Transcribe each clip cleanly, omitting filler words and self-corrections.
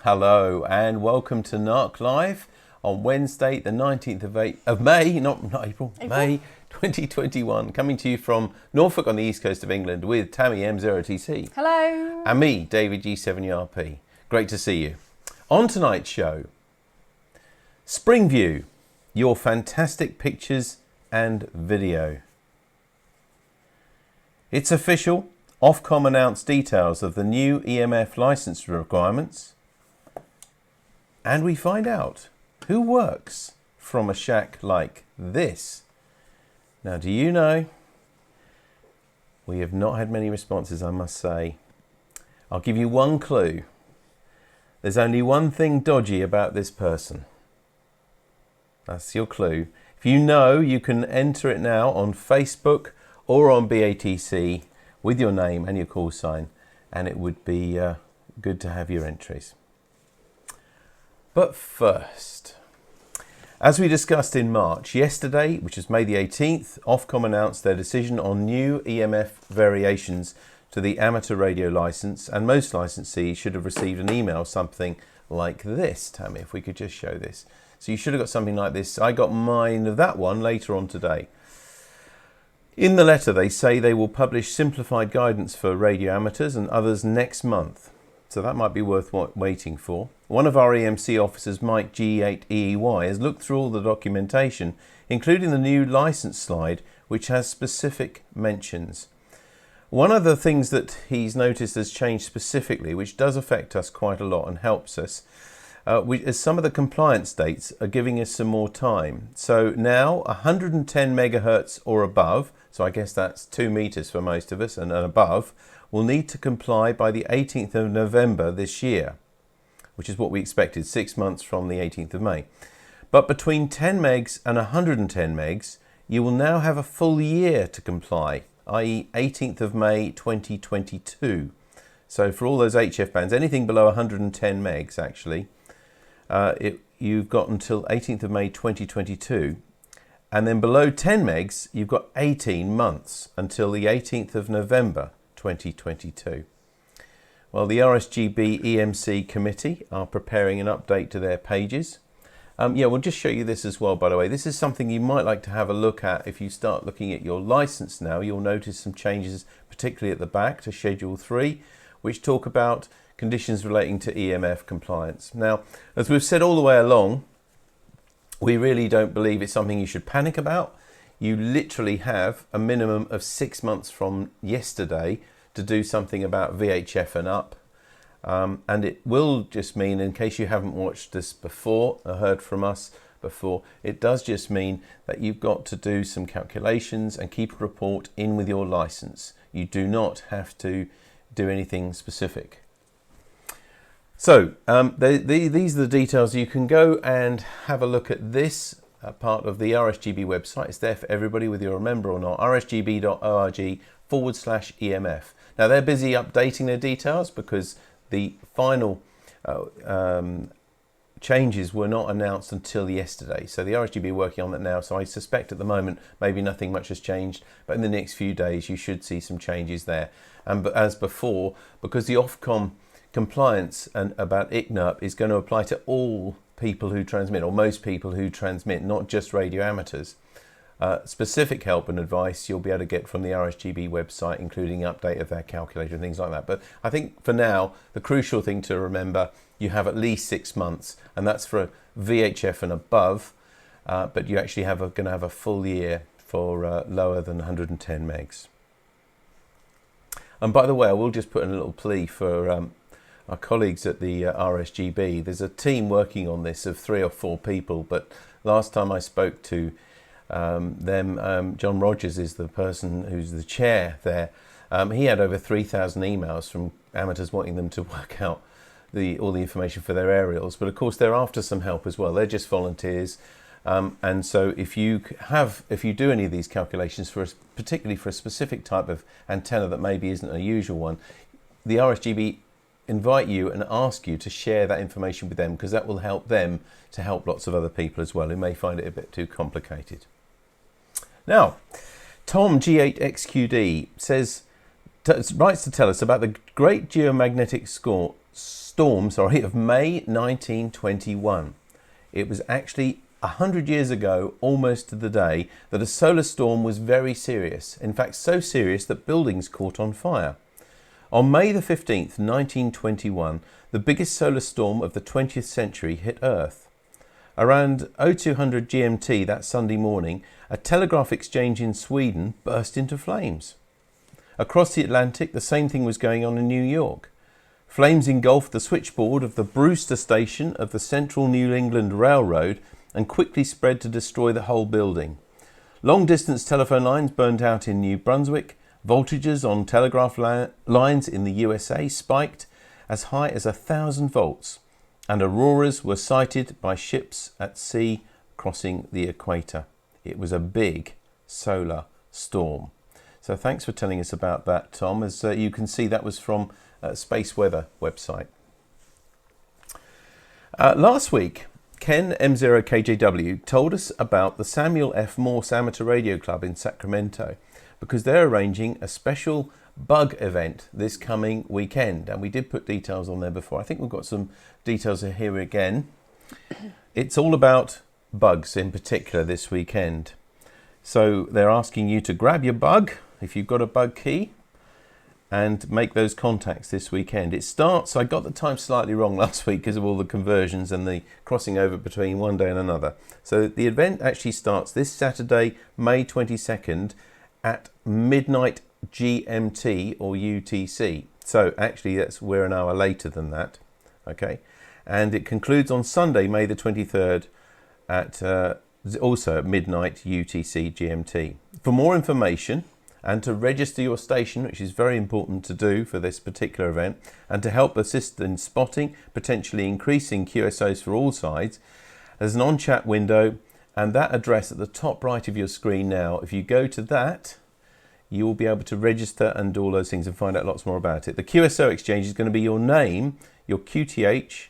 Hello and welcome to NARC Live on Wednesday the 19th of May, not April, May 2021, coming to you from Norfolk on the east coast of England with Tammy M0TC. Hello. And me, David G7URP. Great to see you. On tonight's show, SpringView, your fantastic pictures and video. It's official. Ofcom announced details of the new EMF license requirements. And we find out who works from a shack like this. Now, do you know? We have not had many responses, I must say. I'll give you one clue. There's only one thing dodgy about this person. That's your clue. If you know, you can enter it now on Facebook or on BATC with your name and your call sign, and it would be good to have your entries. But first, as we discussed in March, yesterday, which is May the 18th, Ofcom announced their decision on new EMF variations to the amateur radio license, and most licensees should have received an email, something like this. Tammy, if we could just show this. So you should have got something like this. I got mine of that one later on today. In the letter, they say they will publish simplified guidance for radio amateurs and others next month. So that might be worth waiting for. One of our EMC officers, Mike G8EEY, has looked through all the documentation, including the new license slide, which has specific mentions. One of the things that he's noticed has changed specifically, which does affect us quite a lot and helps us, is some of the compliance dates are giving us some more time. So now 110 megahertz or above, so I guess that's 2 meters for most of us and above, will need to comply by the 18th of November this year, which is what we expected, 6 months from the 18th of May. But between 10 megs and 110 megs, you will now have a full year to comply, i.e. 18th of May 2022. So for all those HF bands, anything below 110 megs actually, you've got until 18th of May 2022. And then below 10 megs, you've got 18 months until the 18th of November 2022. Well, the RSGB EMC committee are preparing an update to their pages. We'll just show you this as well, by the way. This is something you might like to have a look at if you start looking at your license now. You'll notice some changes, particularly at the back to Schedule 3, which talk about conditions relating to EMF compliance. Now, as we've said all the way along, we really don't believe it's something you should panic about. You literally have a minimum of 6 months from yesterday to do something about VHF and up. And it will just mean, in case you haven't watched this before or heard from us before, it does just mean that you've got to do some calculations and keep a report in with your license. You do not have to do anything specific. So these are the details. You can go and have a look at this part of the RSGB website. It's there for everybody, whether you're a member or not, rsgb.org/EMF. Now, they're busy updating their details because the final changes were not announced until yesterday. So the RSGB are working on that now. So I suspect at the moment, maybe nothing much has changed, but in the next few days, you should see some changes there. And as before, because the Ofcom compliance and about ICNIRP is going to apply to all people who transmit, or most people who transmit, not just radio amateurs. Specific help and advice you'll be able to get from the RSGB website, including update of their calculator and things like that. But I think for now, the crucial thing to remember, you have at least 6 months, and that's for VHF and above, but you actually going to have a full year for lower than 110 megs. And by the way, I will just put in a little plea for our colleagues at the RSGB. There's a team working on this of 3 or 4 people, but last time I spoke to John Rogers is the person who's the chair there. He had over 3,000 emails from amateurs wanting them to work out all the information for their aerials, but of course they're after some help as well. They're just volunteers, and so if you do any of these calculations particularly for a specific type of antenna that maybe isn't a usual one, the RSGB invite you and ask you to share that information with them, because that will help them to help lots of other people as well who may find it a bit too complicated. Now, Tom G8XQD writes to tell us about the great geomagnetic storm, of May 1921. It was actually 100 years ago, almost to the day, that a solar storm was very serious. In fact, so serious that buildings caught on fire. On May the 15th, 1921, the biggest solar storm of the 20th century hit Earth. Around 0200 GMT that Sunday morning, a telegraph exchange in Sweden burst into flames. Across the Atlantic, the same thing was going on in New York. Flames engulfed the switchboard of the Brewster station of the Central New England Railroad and quickly spread to destroy the whole building. Long-distance telephone lines burned out in New Brunswick. Voltages on telegraph lines in the USA spiked as high as 1,000 volts, and auroras were sighted by ships at sea crossing the equator. It was a big solar storm. So thanks for telling us about that, Tom. As you can see, that was from Space Weather website. Last week, Ken M0KJW told us about the Samuel F. Morse Amateur Radio Club in Sacramento, because they're arranging a special bug event this coming weekend. And we did put details on there before. I think we've got some details here again. It's all about bugs in particular this weekend. So they're asking you to grab your bug, if you've got a bug key, and make those contacts this weekend. It starts, I got the time slightly wrong last week because of all the conversions and the crossing over between one day and another. So the event actually starts this Saturday, May 22nd, at midnight GMT or UTC. So actually we're an hour later than that. Okay. And it concludes on Sunday, May the 23rd at also at midnight UTC GMT. For more information and to register your station, which is very important to do for this particular event, and to help assist in spotting, potentially increasing QSOs for all sides, there's an on-chat window and that address at the top right of your screen now. If you go to that, you will be able to register and do all those things and find out lots more about it. The QSO exchange is going to be your name, your QTH,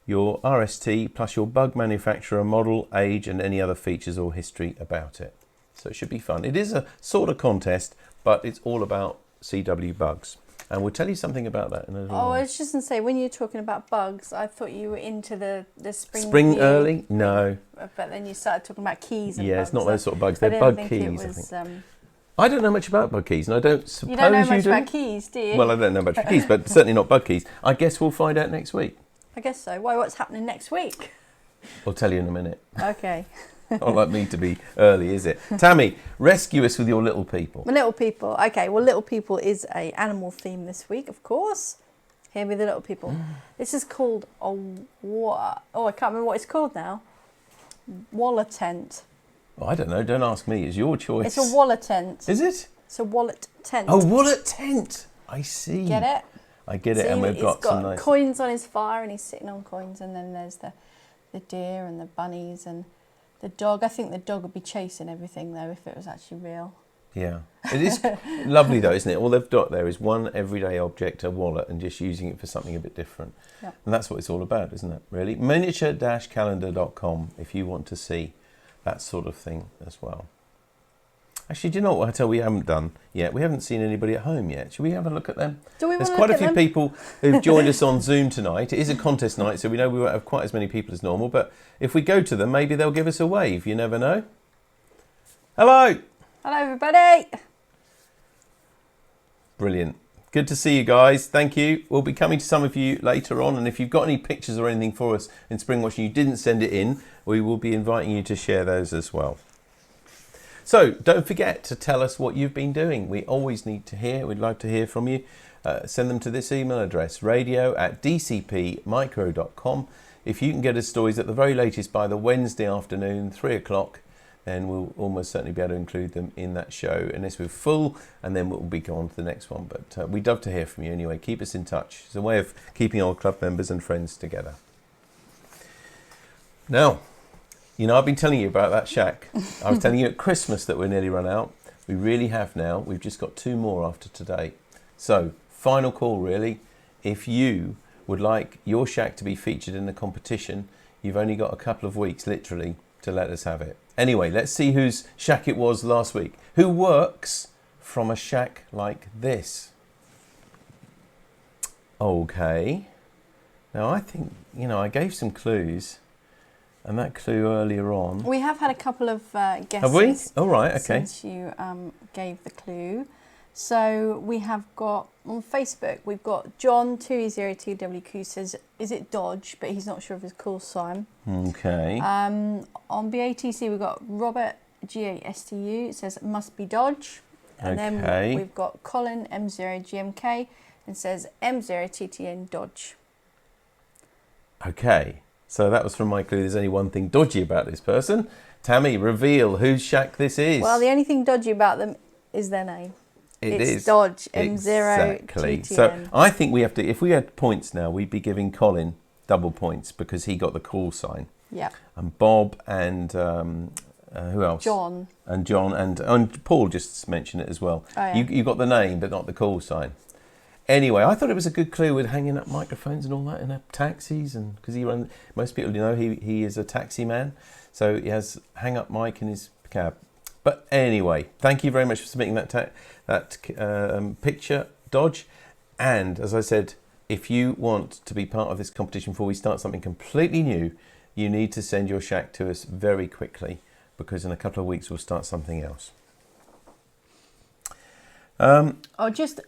your RST, plus your bug manufacturer, model, age, and any other features or history about it. So it should be fun. It is a sort of contest, but it's all about CW bugs. And we'll tell you something about that in a little while. I was just going to say, when you're talking about bugs, I thought you were into the Spring early? No. But then you started talking about keys and bugs. It's not those sort of bugs. They're bug keys, I think. I don't know much about bug keys, and I don't suppose you do. You don't know much about keys, do you? Well, I don't know much about keys, but certainly not bug keys. I guess we'll find out next week. I guess so. Why? What's happening next week? I'll tell you in a minute. Okay. Not like me to be early, is it? Tammy, rescue us with your little people. My little people. Okay, well, little people is a animal theme this week, of course. Here with the little people. This is called I can't remember what it's called now. Wallet tent. Well, I don't know. Don't ask me. It's your choice. It's a wallet tent. Is it? It's a wallet tent. Oh, wallet tent. I see. Get it? I get it, and we've got some nice coins on his fire, and he's sitting on coins, and then there's the deer and the bunnies and the dog. I think the dog would be chasing everything, though, if it was actually real. Yeah. It is lovely, though, isn't it? All they've got there is one everyday object, a wallet, and just using it for something a bit different. Yep. And that's what it's all about, isn't it, really? Miniature-calendar.com if you want to see that sort of thing as well. Actually, do you know what hotel we haven't done yet? We haven't seen anybody at home yet. Should we have a look at them? There's quite a few people who've joined us on Zoom tonight. It is a contest night, so we know we won't have quite as many people as normal. But if we go to them, maybe they'll give us a wave. You never know. Hello. Hello, everybody. Brilliant. Good to see you guys. Thank you. We'll be coming to some of you later on. And if you've got any pictures or anything for us in Spring Watching, you didn't send it in, we will be inviting you to share those as well. So don't forget to tell us what you've been doing. We always need to hear. We'd like to hear from you. Send them to this email address, radio@dcpmicro.com. If you can get us stories at the very latest by the Wednesday afternoon, 3 o'clock, then we'll almost certainly be able to include them in that show. Unless we're full, and then we'll be on to the next one. But we'd love to hear from you anyway. Keep us in touch. It's a way of keeping our club members and friends together. Now, you know, I've been telling you about that shack. I was telling you at Christmas that we're nearly run out. We really have now. We've just got 2 more after today. So, final call really. If you would like your shack to be featured in the competition, you've only got a couple of weeks, literally, to let us have it. Anyway, let's see whose shack it was last week. Who works from a shack like this? Okay. Now, I think, I gave some clues, and that clue earlier on. We have had a couple of guesses. Have we? All right, okay. Since you gave the clue. So we have got, on Facebook, we've got John202WQ says, is it Dodge? But he's not sure of his call sign. Okay. On BATC, we've got Robert GASTU. It says, must be Dodge. And then we've got Colin M0GMK and says, M0TTN Dodge. Okay. So that was from my clue. There's only one thing dodgy about this person. Tammy, reveal whose shack this is. Well, the only thing dodgy about them is their name. It's Dodge M0 Exactly. TTN. So I think we have to, if we had points now, we'd be giving Colin double points because he got the call sign. Yeah. And Bob and who else? John. And John and Paul just mentioned it as well. Oh, yeah. You got the name but not the call sign. Anyway, I thought it was a good clue with hanging up microphones and all that in taxis, and because most people know he is a taxi man, so he has hang up mic in his cab. But anyway, thank you very much for submitting that picture, Dodge. And as I said, if you want to be part of this competition before we start something completely new, you need to send your shack to us very quickly, because in a couple of weeks we'll start something else.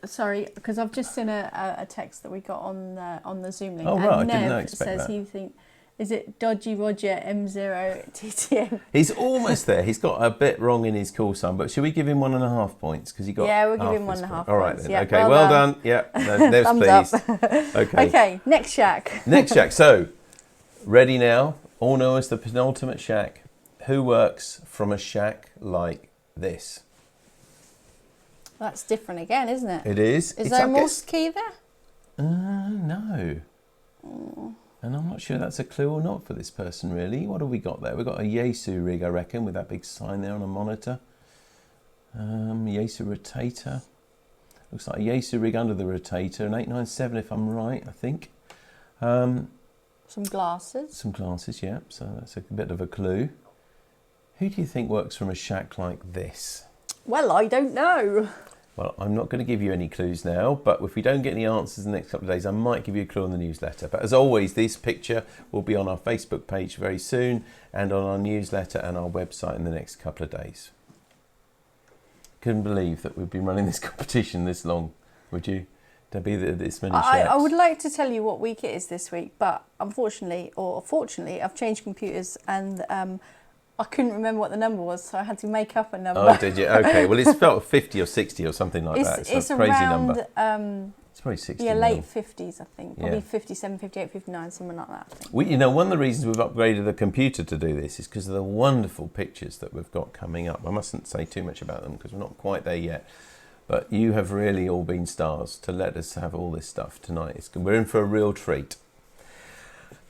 Sorry, because I've just seen a text that we got on the Zoom link. Oh, right, and I did not Nev expect says that. Is it Dodgy Roger M0 TTN? He's almost there. He's got a bit wrong in his call sign, but should we give him 1.5 points? Because he got we'll give him 1.5 points. All right then. Yeah, okay, well done. Yeah, Nev's thumbs pleased. up. Okay. Okay, next shack. Next shack. So, ready now. All know as the penultimate shack. Who works from a shack like this? That's different again, isn't it? It is. Is there a Morse key there? No. And I'm not sure that's a clue or not for this person, really. What have we got there? We've got a Yaesu rig, I reckon, with that big sign there on a monitor. Yaesu rotator. Looks like a Yaesu rig under the rotator. An 897, if I'm right, I think. Some glasses. Some glasses, yeah. So that's a bit of a clue. Who do you think works from a shack like this? Well, I don't know. Well, I'm not going to give you any clues now, but if we don't get any answers in the next couple of days, I might give you a clue on the newsletter. But as always, this picture will be on our Facebook page very soon and on our newsletter and our website in the next couple of days. Couldn't believe that we've been running this competition this long, would you? To be this many shacks. I would like to tell you what week it is this week, but unfortunately, or fortunately, I've changed computers and I couldn't remember what the number was, so I had to make up a number. Oh, did you? Okay, well, it's felt 50 or 60 or something like that. It's a crazy around, number. It's probably 60 yeah, now. late 50s, I think. Probably Yeah. 57, 58, 59, something like that, I think. One of the reasons we've upgraded the computer to do this is because of the wonderful pictures that we've got coming up. I mustn't say too much about them because we're not quite there yet. But you have really all been stars to let us have all this stuff tonight. We're in for a real treat.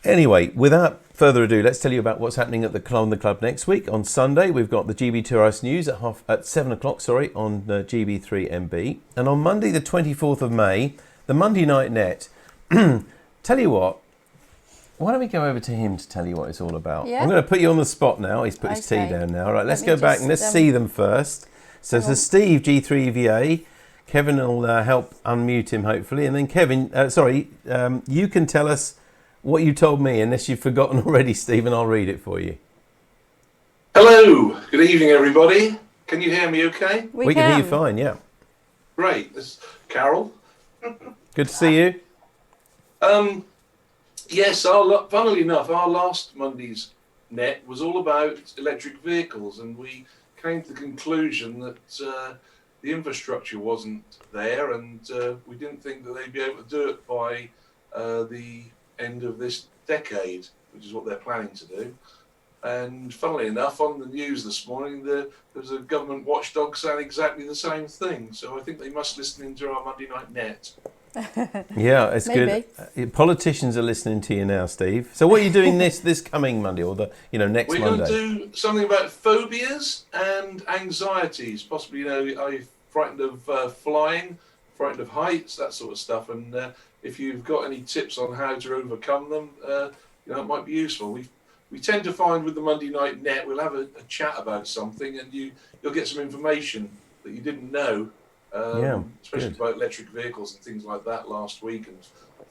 Anyway, without further ado, let's tell you about what's happening at the Club next week. On Sunday, we've got the GB Tourist News at 7 o'clock, on GB3MB. And on Monday, the 24th of May, the Monday Night Net. Tell you what, why don't we go over to him to tell you what it's all about? Yeah. I'm going to put you on the spot now. He's put his tea down now. All right, let's go back and let's see them first. So it's Steve, G3VA. Kevin will help unmute him, hopefully. And then Kevin, you can tell us what you told me, unless you've forgotten already, Stephen. I'll read it for you. Hello, good evening, everybody. Can you hear me okay? We can hear you fine, yeah. Great, this is Carol. Good to see you. Yes, funnily enough, our last Monday's net was all about electric vehicles, and we came to the conclusion that the infrastructure wasn't there, and we didn't think that they'd be able to do it by the end of this decade, which is what they're planning to do. And funnily enough, on the news this morning, there was a government watchdog saying exactly the same thing. So I think they must listen into our Monday Night Net. Yeah, it's Maybe. Good. Politicians are listening to you now, Steve. So what are you doing this coming Monday, or next We're Monday? We're going to do something about phobias and anxieties. Possibly, are you frightened of flying, frightened of heights, that sort of stuff. And if you've got any tips on how to overcome them, it might be useful. We tend to find with the Monday Night Net, we'll have a chat about something, and you'll get some information that you didn't know, especially good. about electric vehicles and things like that last week, and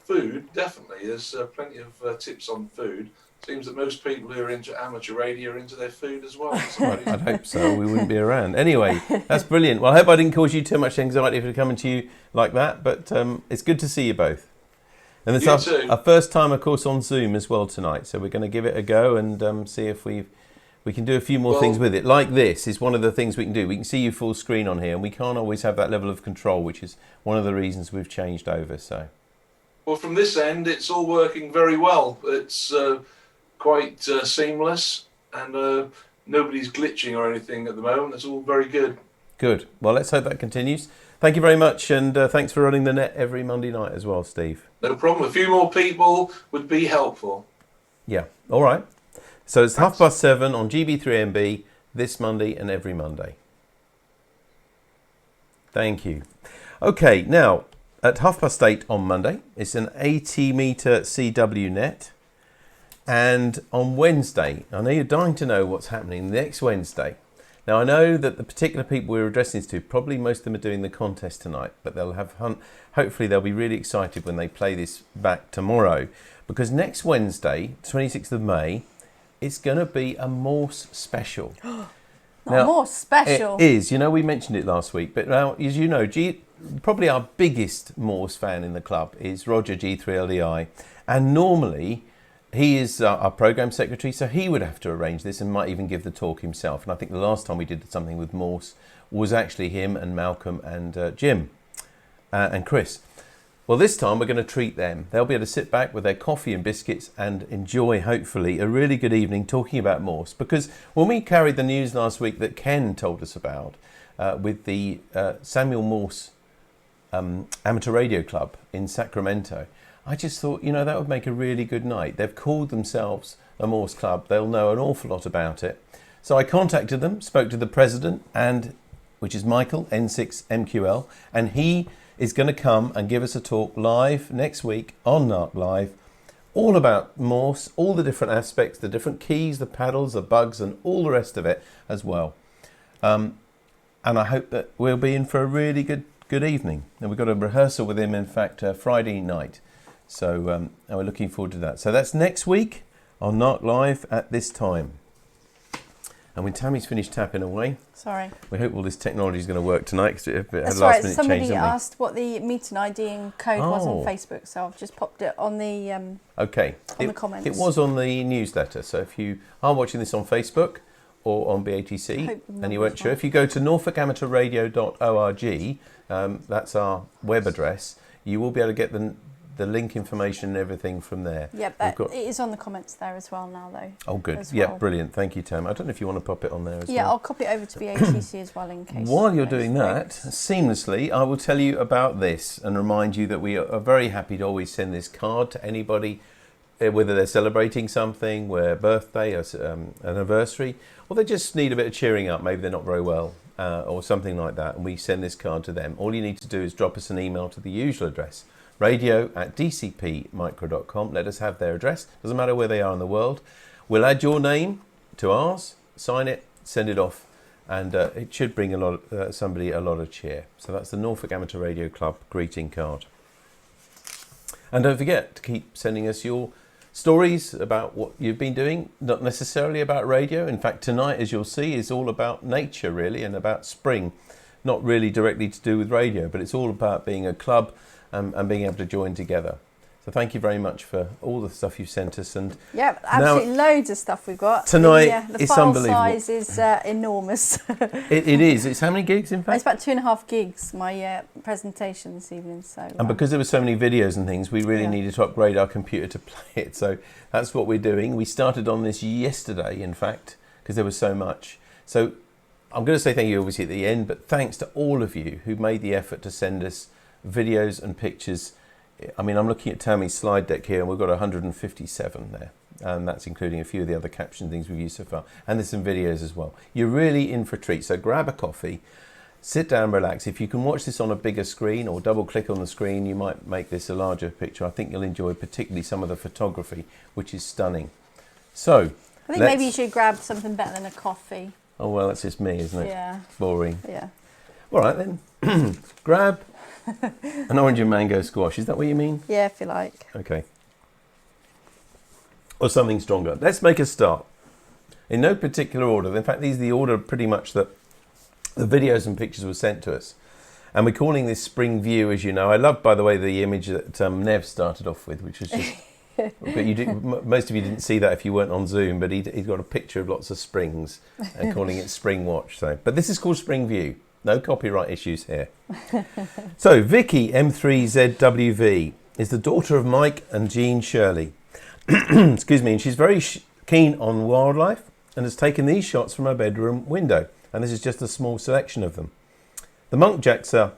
food, definitely. There's plenty of tips on food. Seems that most people who are into amateur radio are into their food as well. I'd hope so. We wouldn't be around. Anyway, that's brilliant. Well, I hope I didn't cause you too much anxiety for coming to you like that, but it's good to see you both. And it's our first time, of course, on Zoom as well tonight, so we're going to give it a go and see if we can do a few more things with it. Like this is one of the things we can do. We can see you full screen on here, and we can't always have that level of control, which is one of the reasons we've changed over. So, well, from this end, it's all working very well. It's quite seamless, and nobody's glitching or anything at the moment. It's all very good. Good. Well, let's hope that continues. Thank you very much, and thanks for running the net every Monday night as well, Steve. No problem. A few more people would be helpful. Yeah. All right. So it's 7:30 on GB3MB this Monday and every Monday. Thank you. Okay, now at 8:30 on Monday, it's an 80-metre CW net. And on Wednesday, I know you're dying to know what's happening next Wednesday. Now, I know that the particular people we're addressing this to, probably most of them are doing the contest tonight, but hopefully they'll be really excited when they play this back tomorrow, because next Wednesday, 26th of May, it's going to be a Morse special. Now, Morse special? It is. You know, we mentioned it last week, but now, as you know, probably our biggest Morse fan in the club is Roger G3LDI, and normally he is our program secretary, so he would have to arrange this and might even give the talk himself. And I think the last time we did something with Morse was actually him and Malcolm and Jim and Chris. Well, this time we're going to treat them. They'll be able to sit back with their coffee and biscuits and enjoy, hopefully, a really good evening talking about Morse. Because when we carried the news last week that Ken told us about with the Samuel Morse Amateur Radio Club in Sacramento, I just thought, that would make a really good night. They've called themselves a Morse Club. They'll know an awful lot about it. So I contacted them, spoke to the president, which is Michael, N6MQL, and he is going to come and give us a talk live next week on NARC Live, all about Morse, all the different aspects, the different keys, the paddles, the bugs, and all the rest of it as well. And I hope that we'll be in for a really good evening. And we've got a rehearsal with him, in fact, Friday night. So and we're looking forward to that. So that's next week on NARC Live at this time. And when Tammy's finished tapping away, sorry, we hope all this technology is going to work tonight. Because it had that's last right. minute Somebody change, asked what the meeting ID and code was on Facebook, so I've just popped it on the on the comments. It was on the newsletter. So if you are watching this on Facebook or on BATC and you weren't sure, if you go to norfolkamateurradio.org, that's our web address, you will be able to get the link information and everything from there. Yep, it is on the comments there as well now, though. Oh, good. Yeah, brilliant. Thank you, Tam. I don't know if you want to pop it on there as well. Yeah, I'll copy it over to BATC as well in case. While you're doing that, seamlessly, I will tell you about this and remind you that we are very happy to always send this card to anybody, whether they're celebrating something, their birthday, or anniversary, or they just need a bit of cheering up. Maybe they're not very well, or something like that, and we send this card to them. All you need to do is drop us an email to the usual address, radio@dcpmicro.com. Let us have their address. Doesn't matter where they are in the world. We'll add your name to ours, sign it, send it off, and it should bring somebody a lot of cheer. So that's the Norfolk Amateur Radio Club greeting card. And don't forget to keep sending us your stories about what you've been doing, not necessarily about radio. In fact, tonight, as you'll see, is all about nature, really, and about spring. Not really directly to do with radio, but it's all about being a club and being able to join together. So thank you very much for all the stuff you've sent us. And yeah, absolutely loads of stuff we've got. Tonight, the it's file unbelievable. size is enormous. It is. It's how many gigs, in fact? It's about 2.5 gigs, my presentation this evening. So, and because there were so many videos and things, we really needed to upgrade our computer to play it. So that's what we're doing. We started on this yesterday, in fact, because there was so much. So I'm going to say thank you, obviously, at the end, but thanks to all of you who made the effort to send us videos and pictures. I mean, I'm looking at Tammy's slide deck here, and we've got 157 there, and that's including a few of the other caption things we've used so far, and there's some videos as well. You're really in for a treat, so grab a coffee, sit down, relax. If you can watch this on a bigger screen or double click on the screen, you might make this a larger picture. I think you'll enjoy particularly some of the photography, which is stunning. So I think maybe you should grab something better than a coffee. Oh, well, that's just me, isn't it? Yeah. Boring. Yeah. All right, then. Grab An orange and mango squash. Is that what you mean? Yeah, if you like. Okay. Or something stronger. Let's make a start. In no particular order. In fact, these are the order pretty much that the videos and pictures were sent to us. And we're calling this SpringView, as you know. I love, by the way, the image that Nev started off with, which was just... but most of you didn't see that if you weren't on Zoom, but he's got a picture of lots of springs and calling it Spring Watch. So, but this is called SpringView. No copyright issues here. So, Vicky, M3ZWV, is the daughter of Mike and Jean Shirley. Excuse me, and she's very keen on wildlife and has taken these shots from her bedroom window. And this is just a small selection of them. The muntjacs are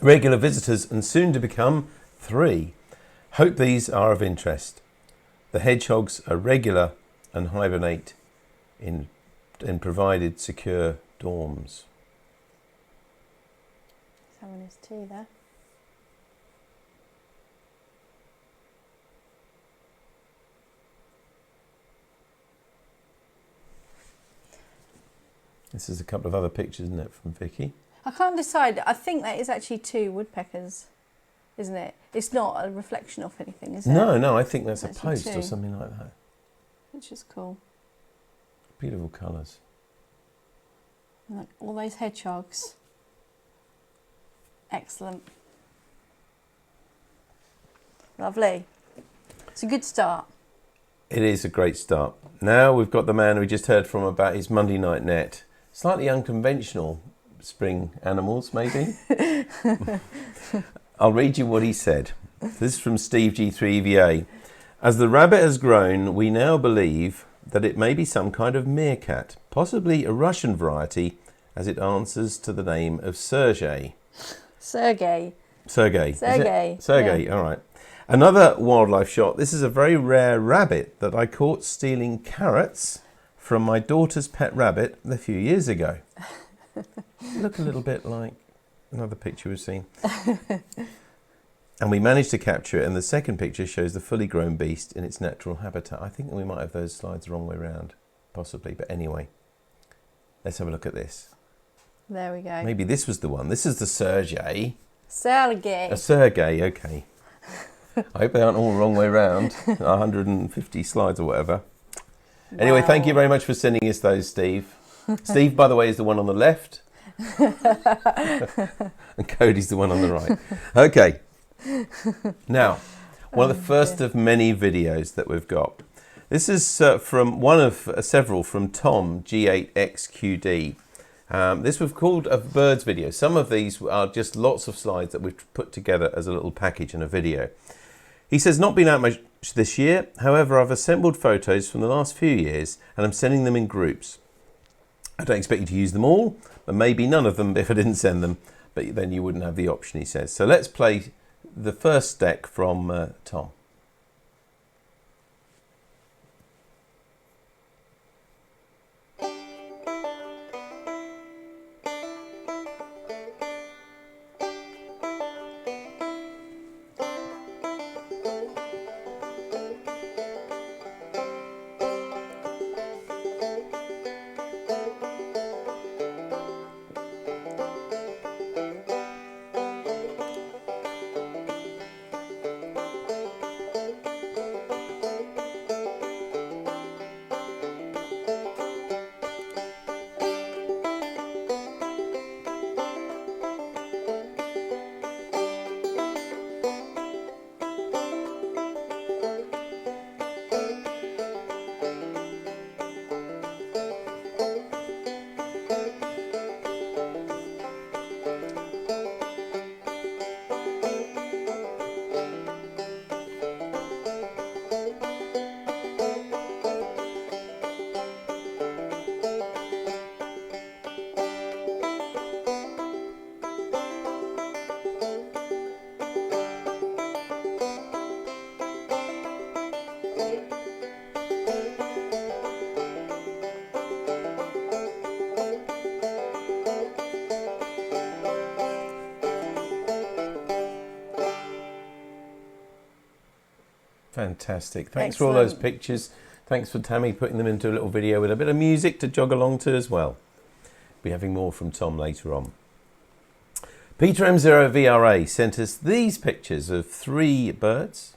regular visitors and soon to become 3. Hope these are of interest. The hedgehogs are regular and hibernate in provided secure dorms. He's having his tea there. This is a couple of other pictures, isn't it, from Vicky? I can't decide. I think that is actually 2 woodpeckers, isn't it? It's not a reflection of anything, is it? No, I think that's a Actually post 2. or something like that. Which is cool. Beautiful colours. Look, all those hedgehogs. Excellent. Lovely. It's a good start. It is a great start. Now we've got the man we just heard from about his Monday night net. Slightly unconventional spring animals, maybe. I'll read you what he said. This is from Steve G3EVA. As the rabbit has grown, we now believe that it may be some kind of meerkat, possibly a Russian variety, as it answers to the name of Sergei. Sergei. Sergei. Sergei. Sergei, Yeah. all right. Another wildlife shot. This is a very rare rabbit that I caught stealing carrots from my daughter's pet rabbit a few years ago. Look a little bit like another picture we've seen. And we managed to capture it, and the second picture shows the fully grown beast in its natural habitat. I think we might have those slides the wrong way round, possibly, but anyway. Let's have a look at this. There we go. Maybe this was the one. This is the Sergei. Sergei. A Sergei, okay. I hope they aren't all wrong way round. 150 slides or whatever. Anyway, thank you very much for sending us those, Steve. Steve, by the way, is the one on the left. And Cody's the one on the right. Okay. Now, one of the first of many videos that we've got. This is from one of several from Tom, G8XQD. This was called a birds video. Some of these are just lots of slides that we've put together as a little package in a video. He says, not been out much this year. However, I've assembled photos from the last few years and I'm sending them in groups. I don't expect you to use them all, but maybe none of them if I didn't send them, but then you wouldn't have the option, he says. So let's play the first deck from Tom. Fantastic. Thanks for all those pictures. Thanks for Tammy putting them into a little video with a bit of music to jog along to as well. Be having more from Tom later on. Peter M0VRA sent us these pictures of 3 birds.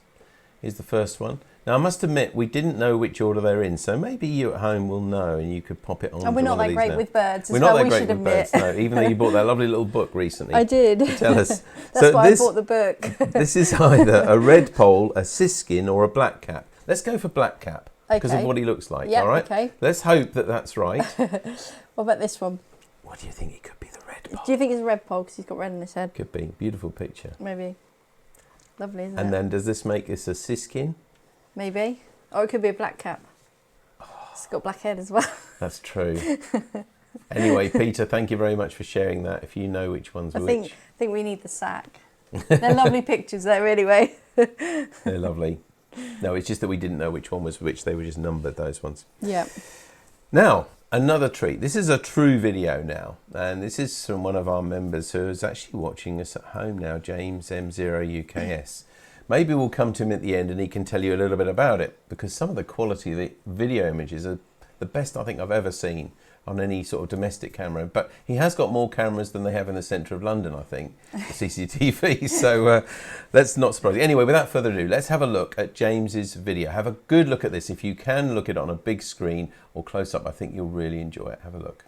Here's the first one. Now, I must admit, we didn't know which order they're in, so maybe you at home will know and you could pop it on. And we're not that great now. with birds, We're as not well, that we great should with admit. birds, no, even though you bought that lovely little book recently. I did. To tell us. That's why I bought the book. This is either a red poll, a siskin, or a black cap. Let's go for black cap because of what he looks like, Yeah, all right? okay. Let's hope that that's right. What about this one? What do you think? It could be the red poll. Do you think it's a red poll because he's got red on his head? Could be. Beautiful picture. Maybe. Lovely, isn't it? And then does this make this a siskin? Maybe. Or it could be a black cap. It's got black head as well. That's true. Anyway, Peter, thank you very much for sharing that. If you know which one's which. I think we need the sack. They're lovely pictures there anyway. They're lovely. No, it's just that we didn't know which one was which. They were just numbered, those ones. Yeah. Now, another treat. This is a true video now. And this is from one of our members who is actually watching us at home now, James M0UKS. Maybe we'll come to him at the end and he can tell you a little bit about it, because some of the quality of the video images are the best I think I've ever seen on any sort of domestic camera. But he has got more cameras than they have in the centre of London, I think, CCTV. So that's not surprising. Anyway, without further ado, let's have a look at James's video. Have a good look at this. If you can look at it on a big screen or close up, I think you'll really enjoy it. Have a look.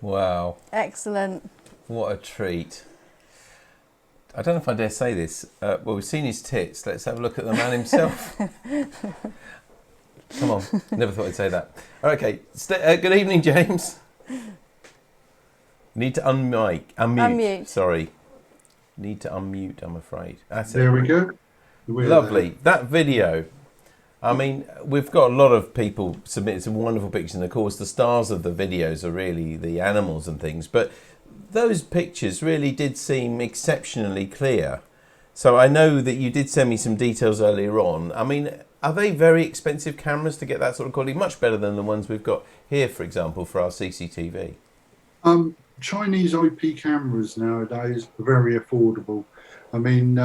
Wow. Excellent. What a treat. I don't know if I dare say this. Well, we've seen his tits. Let's have a look at the man himself. Come on. Never thought I'd say that. Okay. Good evening, James. Need to unmute. Sorry. Need to unmute, I'm afraid. That's there it. we go. Lovely. That video. I mean, we've got a lot of people submitting some wonderful pictures, and of course the stars of the videos are really the animals and things, but those pictures really did seem exceptionally clear. So I know that you did send me some details earlier on. I mean, are they very expensive cameras to get that sort of quality? Much better than the ones we've got here, for example, for our CCTV. Chinese IP cameras nowadays are very affordable. I mean,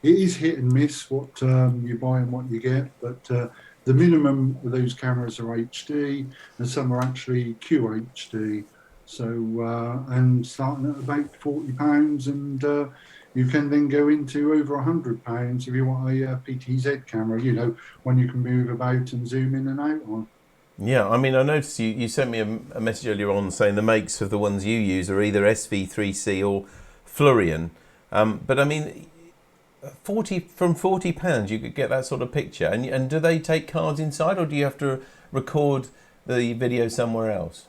it is hit and miss what you buy and what you get, but the minimum of those cameras are HD, and some are actually QHD. So, and starting at about £40, and you can then go into over £100 if you want a PTZ camera, you know, one you can move about and zoom in and out on. Yeah, I mean, I noticed you sent me a message earlier on saying the makes of the ones you use are either SV3C or Florian. But I mean, from £40 you could get that sort of picture. And do they take cards inside, or do you have to record the video somewhere else?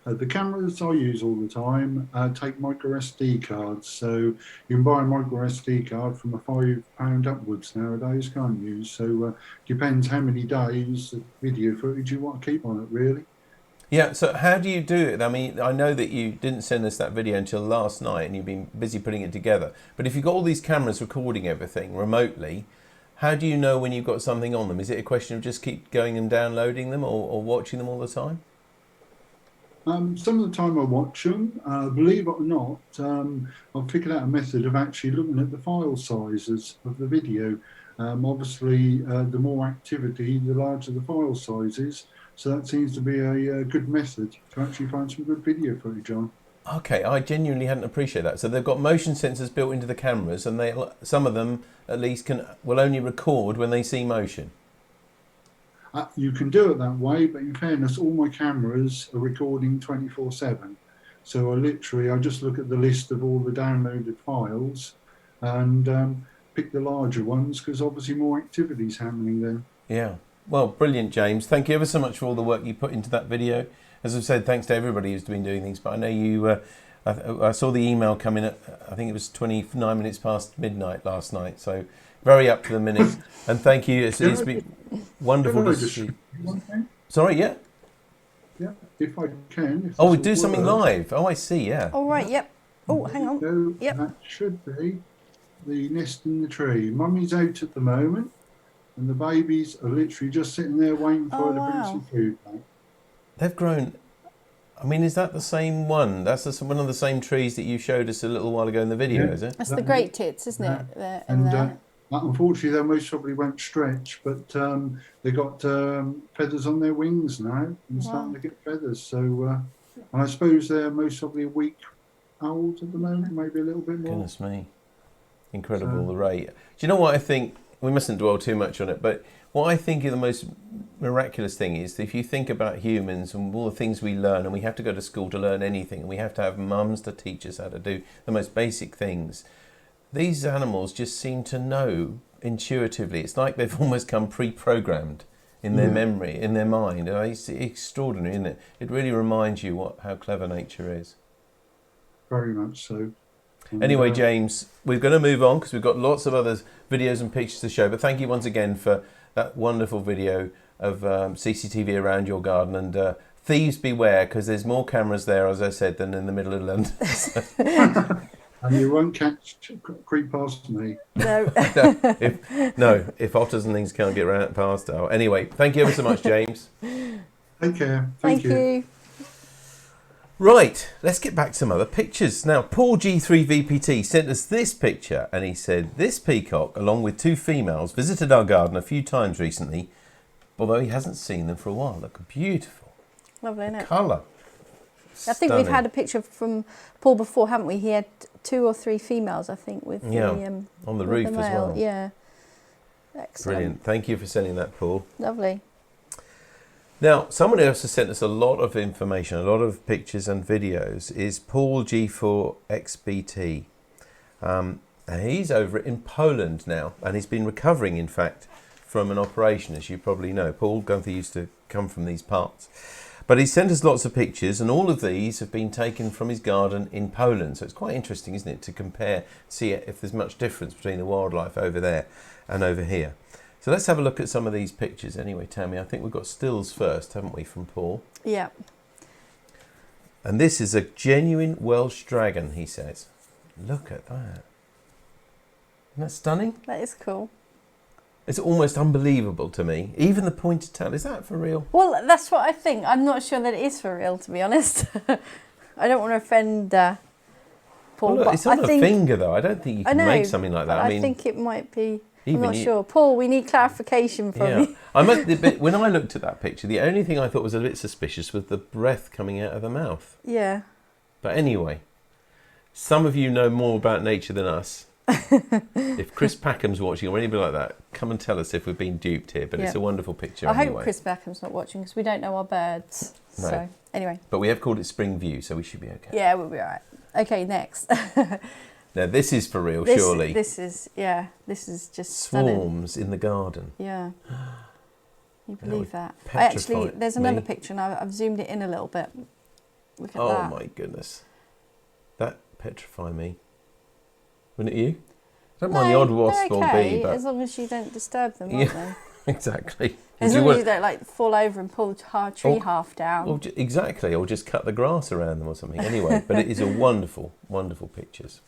The cameras I use all the time take micro SD cards, so you can buy a micro SD card from a £5 upwards nowadays, can't you? So depends how many days of video footage you want to keep on it, really. Yeah, so how do you do it? I mean, I know that you didn't send us that video until last night and you've been busy putting it together, but if you've got all these cameras recording everything remotely, how do you know when you've got something on them? Is it a question of just keep going and downloading them, or watching them all the time? Some of the time I watch them. Believe it or not, I've figured out a method of actually looking at the file sizes of the video. Obviously, the more activity, the larger the file size is. So that seems to be a good method to actually find some good video footage on. Okay, I genuinely hadn't appreciated that. So they've got motion sensors built into the cameras, and some of them at least will only record when they see motion. You can do it that way, but in fairness, all my cameras are recording 24/7. So I just look at the list of all the downloaded files and pick the larger ones, because obviously more activity's happening then. Yeah. Well, brilliant, James. Thank you ever so much for all the work you put into that video. As I've said, thanks to everybody who's been doing things, but I know you, I saw the email come in at, I think it was 29 minutes past midnight last night, so very up to the minute. And thank you. It's been wonderful to see. Sorry, yeah? Yeah, if I can. Oh, we do something live. Oh, I see, yeah. All right, yep. Oh, hang on. So Yep. that should be the nest in the tree. Mummy's out at the moment, and the babies are literally just sitting there waiting for her to bring some food back. They've grown. I mean, is that the same one? That's one of the same trees that you showed us a little while ago in the video, Yeah. is it? That's the great tits, isn't it? There, and And there. unfortunately, they most probably won't stretch, but they got feathers on their wings now and starting to get feathers. So, and I suppose they're most probably a week old at the moment, maybe a little bit more. Goodness me. Incredible, the rate. Do you know what I think? We mustn't dwell too much on it, but what I think is the most miraculous thing is if you think about humans and all the things we learn, and we have to go to school to learn anything, and we have to have mums to teach us how to do the most basic things. These animals just seem to know intuitively. It's like they've almost come pre-programmed in their memory, in their mind. It's extraordinary, isn't it? It really reminds you how clever nature is. Very much so. And, anyway, James, we're going to move on because we've got lots of other videos and pictures to show. But thank you once again for that wonderful video of CCTV around your garden. And thieves beware, because there's more cameras there, as I said, than in the middle of London. And you won't creep past me. No. if otters and things can't get around past. Oh, anyway, thank you ever so much, James. Take care. Thank you. Right, let's get back to some other pictures. Now, Paul G3VPT sent us this picture, and he said, this peacock, along with two females, visited our garden a few times recently, although he hasn't seen them for a while. Look beautiful. Lovely, isn't it? Colour. I think we've had a picture from Paul before, haven't we? He had 2 or 3 females, I think, with on the roof as well. Yeah. Excellent. Brilliant. Thank you for sending that, Paul. Lovely. Now, someone else has sent us a lot of information, a lot of pictures and videos, is Paul G4XBT. And he's over in Poland now, and he's been recovering, in fact, from an operation, as you probably know. Paul Gunther used to come from these parts. But he sent us lots of pictures, and all of these have been taken from his garden in Poland. So it's quite interesting, isn't it, to compare, see if there's much difference between the wildlife over there and over here. So let's have a look at some of these pictures anyway, Tammy. I think we've got stills first, haven't we, from Paul? Yeah. And this is a genuine Welsh dragon, he says. Look at that. Isn't that stunning? That is cool. It's almost unbelievable to me. Even the pointed tail, is that for real? Well, that's what I think. I'm not sure that it is for real, to be honest. I don't want to offend Paul. Well, look, but it's on I a think, finger, though. I don't think you can make something like that. I think it might be. I'm even not sure. Paul, we need clarification from you. I must admit, when I looked at that picture, the only thing I thought was a bit suspicious was the breath coming out of the mouth. Yeah. But anyway, some of you know more about nature than us. If Chris Packham's watching or anybody like that, come and tell us if we've been duped here. But it's a wonderful picture I anyway. hope Chris Packham's not watching because we don't know our birds. No. So, anyway. But we have called it SpringView, so we should be okay. Yeah, we'll be all right. Okay, next. Now, this is for real, surely. This is just Swarms stunning. in the garden. Yeah. You believe that? petrify There's another me. picture and I've zoomed it in a little bit. Look at that. Oh my goodness. That petrify me. Wouldn't it you? I don't mind the odd wasp or bee, but... as long as you don't disturb them, aren't they? Exactly. As long as you don't like fall over and pull the tree half down. Or exactly, or just cut the grass around them or something. Anyway, but it is a wonderful, wonderful pictures.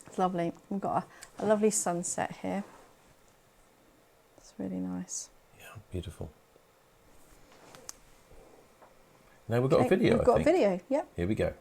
It's lovely. We've got a lovely sunset here. It's really nice. Yeah, beautiful. Now we've got a video, We've got a video, yep. Here we go.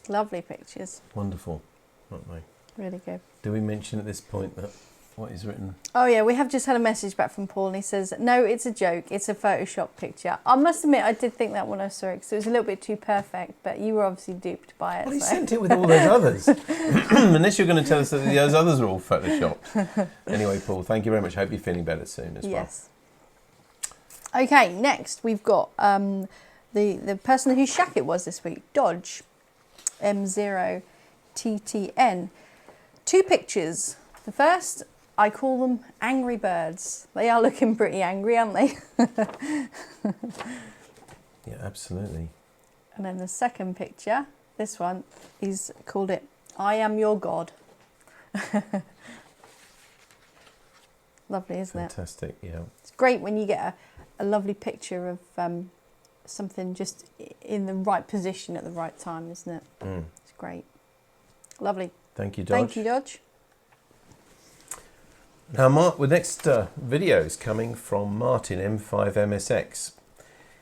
Lovely pictures. Wonderful, aren't they? Really good. Do we mention at this point that what is written? Oh yeah, we have just had a message back from Paul and he says, no, it's a joke. It's a Photoshop picture. I must admit, I did think that when I saw it because it was a little bit too perfect, but you were obviously duped by it. Well, he sent it with all those others. Unless you're going to tell us that those others are all Photoshopped. Anyway, Paul, thank you very much. I hope you're feeling better soon as well. Yes. Okay, next we've got the person whose shack it was this week, Dodge M0TTN. 2 pictures. The first, I call them angry birds. They are looking pretty angry, aren't they? Yeah, absolutely. And then the second picture, this one, he's called it I Am Your God. Lovely, isn't it? Fantastic, yeah. It's great when you get a lovely picture of something just in the right position at the right time, isn't it? Mm. It's great. Lovely. Thank you, Dodge. Thank you, Dodge. Now, the next video is coming from Martin M5MSX.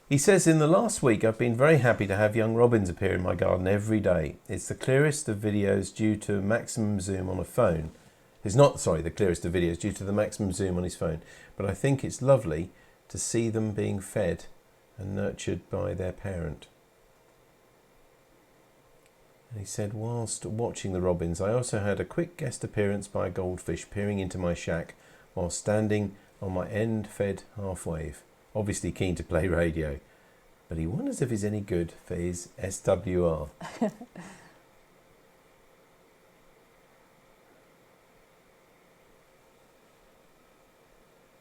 He says, in the last week, I've been very happy to have young robins appear in my garden every day. It's the clearest of videos due to maximum zoom on a phone. It's not, sorry, the clearest of videos due to the maximum zoom on his phone. But I think it's lovely to see them being fed and nurtured by their parent. And he said, whilst watching the robins, I also had a quick guest appearance by a goldfish peering into my shack while standing on my end-fed half-wave. Obviously keen to play radio, but he wonders if he's any good for his SWR.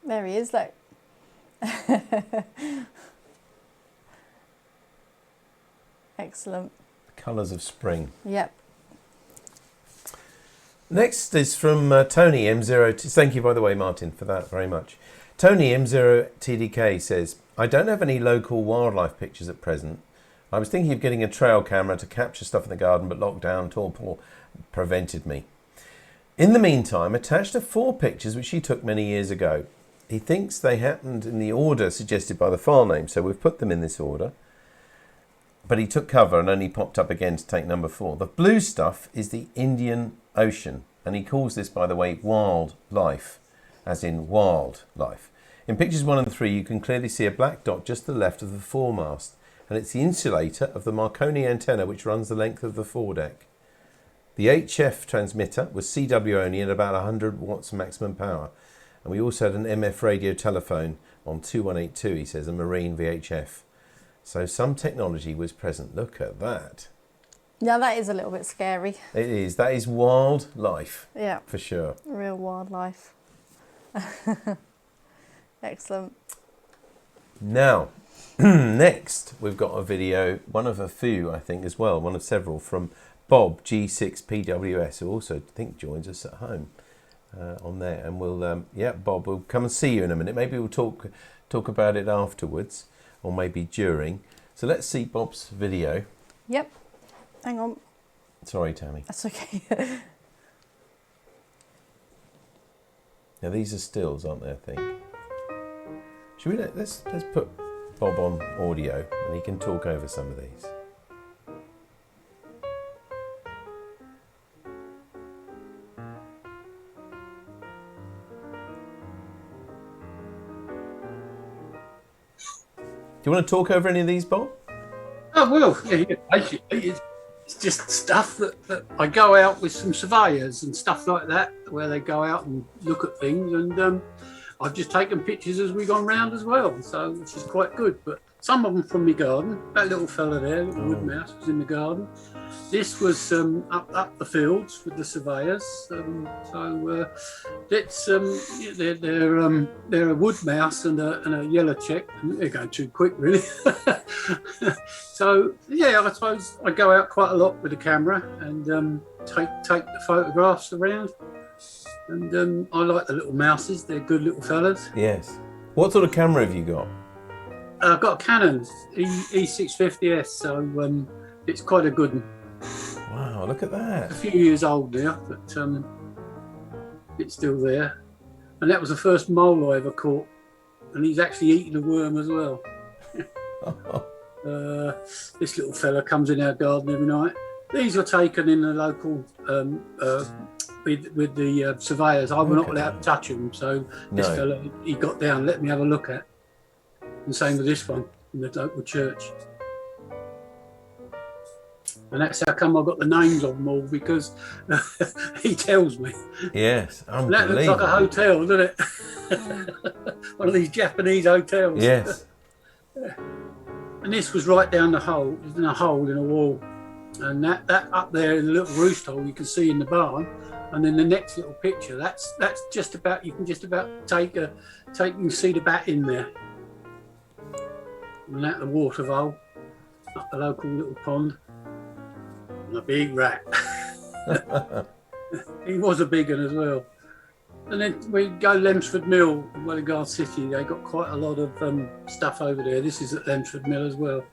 There he is, look. Excellent. Colours of spring. Yep. Next is from Tony M0. Thank you, by the way, Martin, for that very much. Tony M0TDK says, I don't have any local wildlife pictures at present. I was thinking of getting a trail camera to capture stuff in the garden, but lockdown torpor prevented me. In the meantime, attached are 4 pictures which he took many years ago. He thinks they happened in the order suggested by the file name, so we've put them in this order. But he took cover and only popped up again to take number 4. The blue stuff is the Indian Ocean, and he calls this, by the way, wildlife, as in wildlife. In pictures 1 and 3, you can clearly see a black dot just to the left of the foremast, and it's the insulator of the Marconi antenna which runs the length of the foredeck. The HF transmitter was CW only at about 100 watts maximum power, and we also had an MF radio telephone on 2182, he says, a marine VHF. So some technology was present. Look at that. Yeah, that is a little bit scary. It is. That is wildlife. Yeah. For sure. Real wildlife. Excellent. Now, next we've got a video, one of a few, I think, as well, one of several, from Bob G6PWS, who also, I think, joins us at home on there. And we'll, yeah, Bob, we'll come and see you in a minute. Maybe we'll talk about it afterwards, or maybe during. So let's see Bob's video. Yep. Hang on. Sorry, Tammy. That's okay. Now these are stills, aren't they, I think? Should we let's put Bob on audio and he can talk over some of these. Do you want to talk over any of these, Bob? Oh, well, yeah, basically, it's just stuff that I go out with some surveyors and stuff like that, where they go out and look at things, and I've just taken pictures as we've gone round as well, so which is quite good. But some of them from my garden. That little fella there, little wood mouse, was in the garden. This was up the fields with the surveyors. So it's they're a wood mouse and a yellow check. They're going too quick, really. So yeah, I suppose I go out quite a lot with the camera and take the photographs around. And I like the little mouses. They're good little fellas. Yes. What sort of camera have you got? I've got a Canon E650S, so it's quite a good one. Wow, look at that. A few years old now, but it's still there. And that was the first mole I ever caught. And he's actually eating a worm as well. This little fella comes in our garden every night. These were taken in the local with the surveyors. I was not allowed to touch them, so this fella, he got down, let me have a look at. And same with this one in the local church. And that's how come I got the names of them all, because he tells me. Yes, unbelievable. That looks like a hotel, doesn't it? One of these Japanese hotels. Yes. And this was right down the hole, in a hole in a wall. And that up there in the little roost hole you can see in the barn. And then the next little picture, that's just about, you can just about take you can see the bat in there. And that the water vole, up the local little pond. And a big rat. He was a big one as well. And then we go Lemsford Mill, Wellingar City. They got quite a lot of stuff over there. This is at Lemsford Mill as well.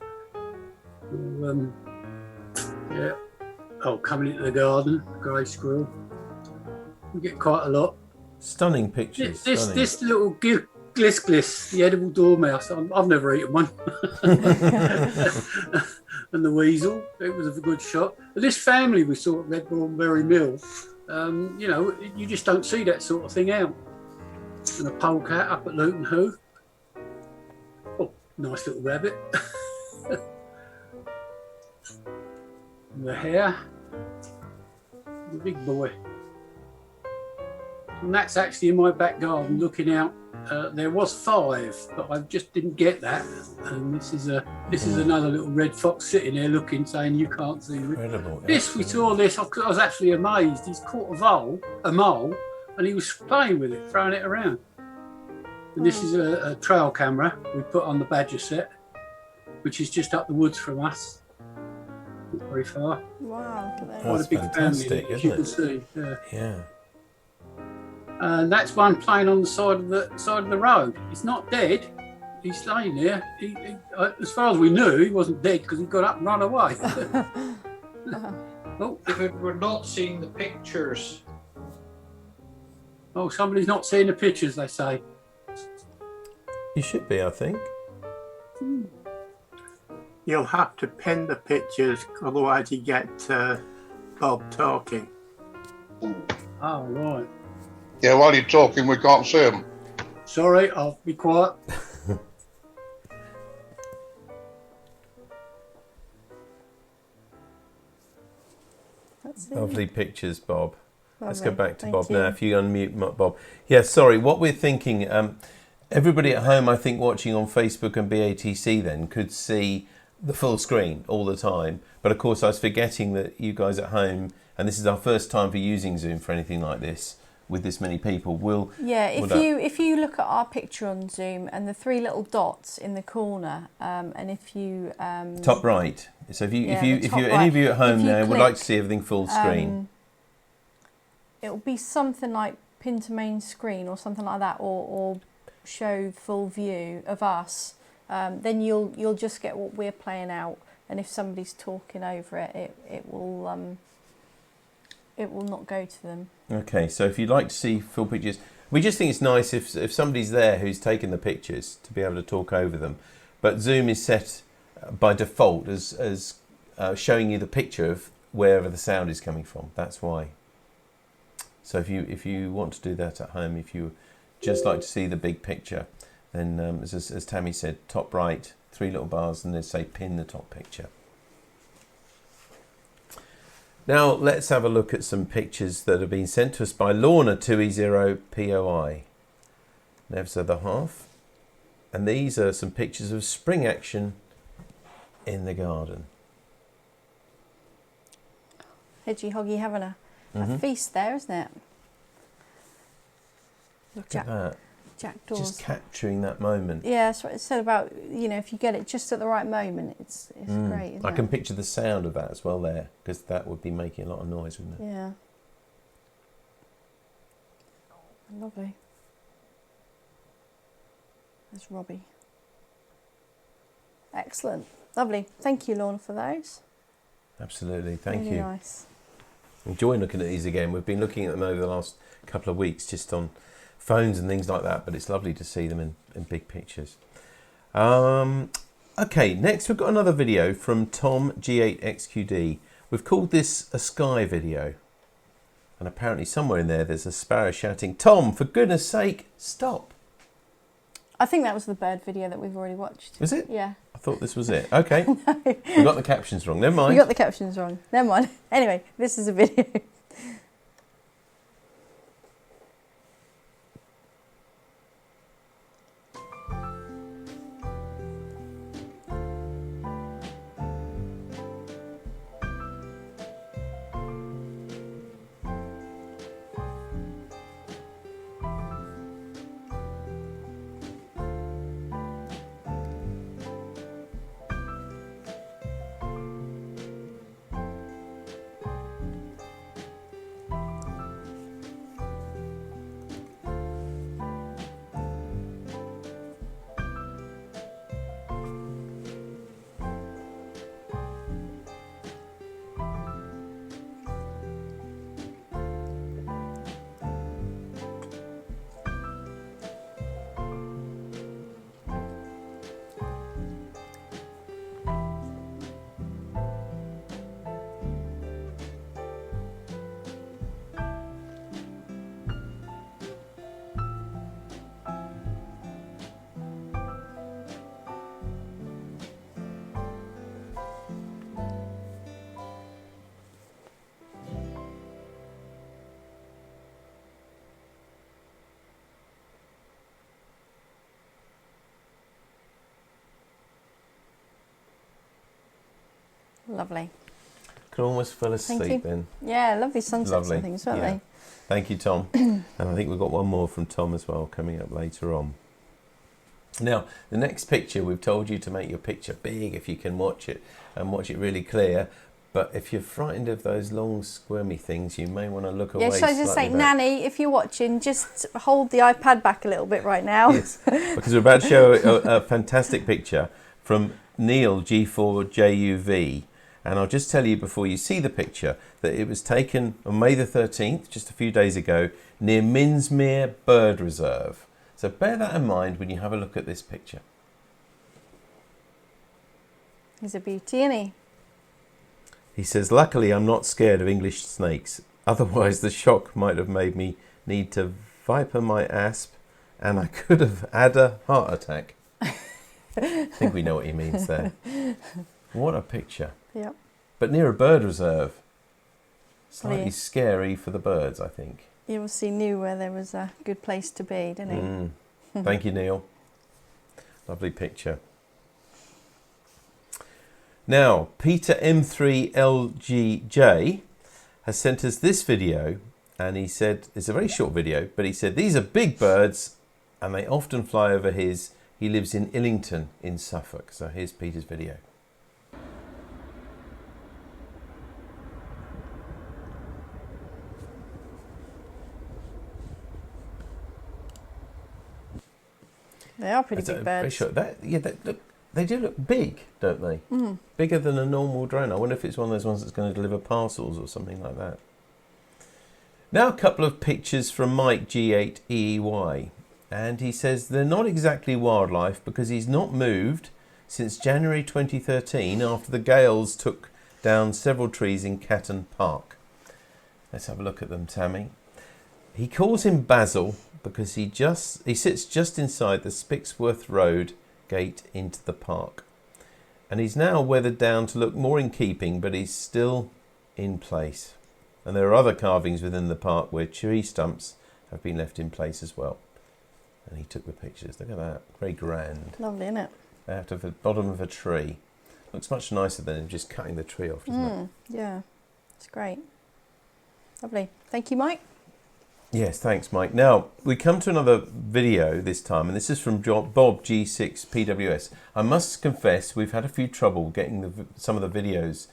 Yeah. Oh, coming into the garden, grey squirrel. We get quite a lot. Stunning pictures. Stunning. This little gliss, the edible dormouse. I've never eaten one. And the weasel, it was a good shot. But this family we saw at Redbourne Mill, you know, you just don't see that sort of thing out. And a polecat up at Luton Hoo. Oh, nice little rabbit. And the hare, the big boy. And that's actually in my back garden looking out. There was 5, but I just didn't get that. And this is another little red fox sitting there looking, saying you can't see me. Incredible. This, we saw this, I was actually amazed. He's caught a mole, and he was playing with it, throwing it around. And this is a trail camera we put on the badger set, which is just up the woods from us. Not very far. Wow. That's Quite a big fantastic, family, as isn't you can it? see. Yeah. And that's one playing on the side of the road. He's not dead. He's laying there. As far as we knew, he wasn't dead because he got up and ran away. Oh, We're not seeing the pictures. oh, somebody's not seeing the pictures, they say. You should be, I think. You'll have to pin the pictures, otherwise you get Bob talking. Oh, right. Yeah, while you're talking, we can't see them. Sorry, I'll be quiet. That's it. Lovely pictures, Bob. Let's go Lovely. back to Thank Bob you. now. If you unmute Bob. Yeah, sorry. What we're thinking, everybody at home, I think, watching on Facebook and BATC then could see the full screen all the time. But of course, I was forgetting that you guys at home, and this is our first time for using Zoom for anything like this with this many people. Yeah, if you look at our picture on Zoom and the 3 little dots in the corner, and if you top right. So if the top any right. of you at home If you now would like to click, see everything full screen. it'll be something like pin to main screen or something like that, or show full view of us. Then you'll just get what we're playing out, and if somebody's talking over it, it will not go to them. Okay, so if you'd like to see full pictures, we just think it's nice if somebody's there who's taken the pictures to be able to talk over them. But Zoom is set by default as showing you the picture of wherever the sound is coming from. That's why. So if you want to do that at home, if you just like to see the big picture, then as Tammy said, top right, 3 little bars, and then say pin the top picture. Now let's have a look at some pictures that have been sent to us by Lorna 2E0POI. Nev's other half. And these are some pictures of spring action in the garden. Hedgy Hoggy having a feast there, isn't it? Look at that. Jackdaws. Just capturing that moment. Yeah, that's what it said about, if you get it just at the right moment, it's great, isn't I it? can picture the sound of that as well there, because that would be making a lot of noise, wouldn't it? Yeah. Lovely. There's Robbie. Excellent. Lovely. Thank you, Lorna, for those. Absolutely. Thank Really you. nice. Enjoying looking at these again. We've been looking at them over the last couple of weeks just on phones and things like that, but it's lovely to see them in big pictures. Okay, next we've got another video from Tom G8XQD. We've called this a sky video. And apparently somewhere in there's a sparrow shouting, "Tom, for goodness sake, stop." I think that was the bird video that we've already watched. Was it? Yeah. I thought this was it. Okay. We got the captions wrong. Never mind. You got the captions wrong. Never mind. Anyway, this is a video. Lovely. Could almost fell Thank asleep you. then. Yeah, lovely sunsets Lovely. and things, weren't Yeah. they? Thank you, Tom. And I think we've got one more from Tom as well coming up later on. Now, the next picture, we've told you to make your picture big if you can watch it and watch it really clear. But if you're frightened of those long squirmy things, you may want to look away Yeah, should I just say, slightly back. Nanny, if you're watching, just hold the iPad back a little bit right now. Yes, because we're about to show a fantastic picture from Neil G4JUV. And I'll just tell you before you see the picture that it was taken on May the 13th, just a few days ago, near Minsmere Bird Reserve. So bear that in mind when you have a look at this picture. He's a beauty, isn't he? He says, luckily I'm not scared of English snakes. Otherwise the shock might have made me need to viper my asp and I could have had a heart attack. I think we know what he means there. What a picture. Yep. But near a bird reserve. Slightly Well, yeah. scary for the birds, I think. He obviously knew where there was a good place to be, didn't he? Thank you, Neil. Lovely picture. Now, Peter M3LGJ has sent us this video, and he said, it's a very short video, but he said, these are big birds, and they often fly over his. He lives in Illington in Suffolk. So here's Peter's video. They are pretty That's big very birds. short. They do look big, don't they? Bigger than a normal drone. I wonder if it's one of those ones that's going to deliver parcels or something like that. Now a couple of pictures from Mike G8EEY. And he says they're not exactly wildlife because he's not moved since January 2013 after the gales took down several trees in Catton Park. Let's have a look at them, Tammy. He calls him Basil because he sits just inside the Spixworth Road gate into the park. And he's now weathered down to look more in keeping, but he's still in place. And there are other carvings within the park where tree stumps have been left in place as well. And he took the pictures. Look at that. Very grand. Lovely, isn't it? Out of the bottom of a tree. Looks much nicer than just cutting the tree off, doesn't it? Yeah, it's great. Lovely. Thank you, Mike. Yes, thanks, Mike. Now, we come to another video this time, and this is from Bob G6PWS. I must confess, we've had a few trouble getting some of the videos.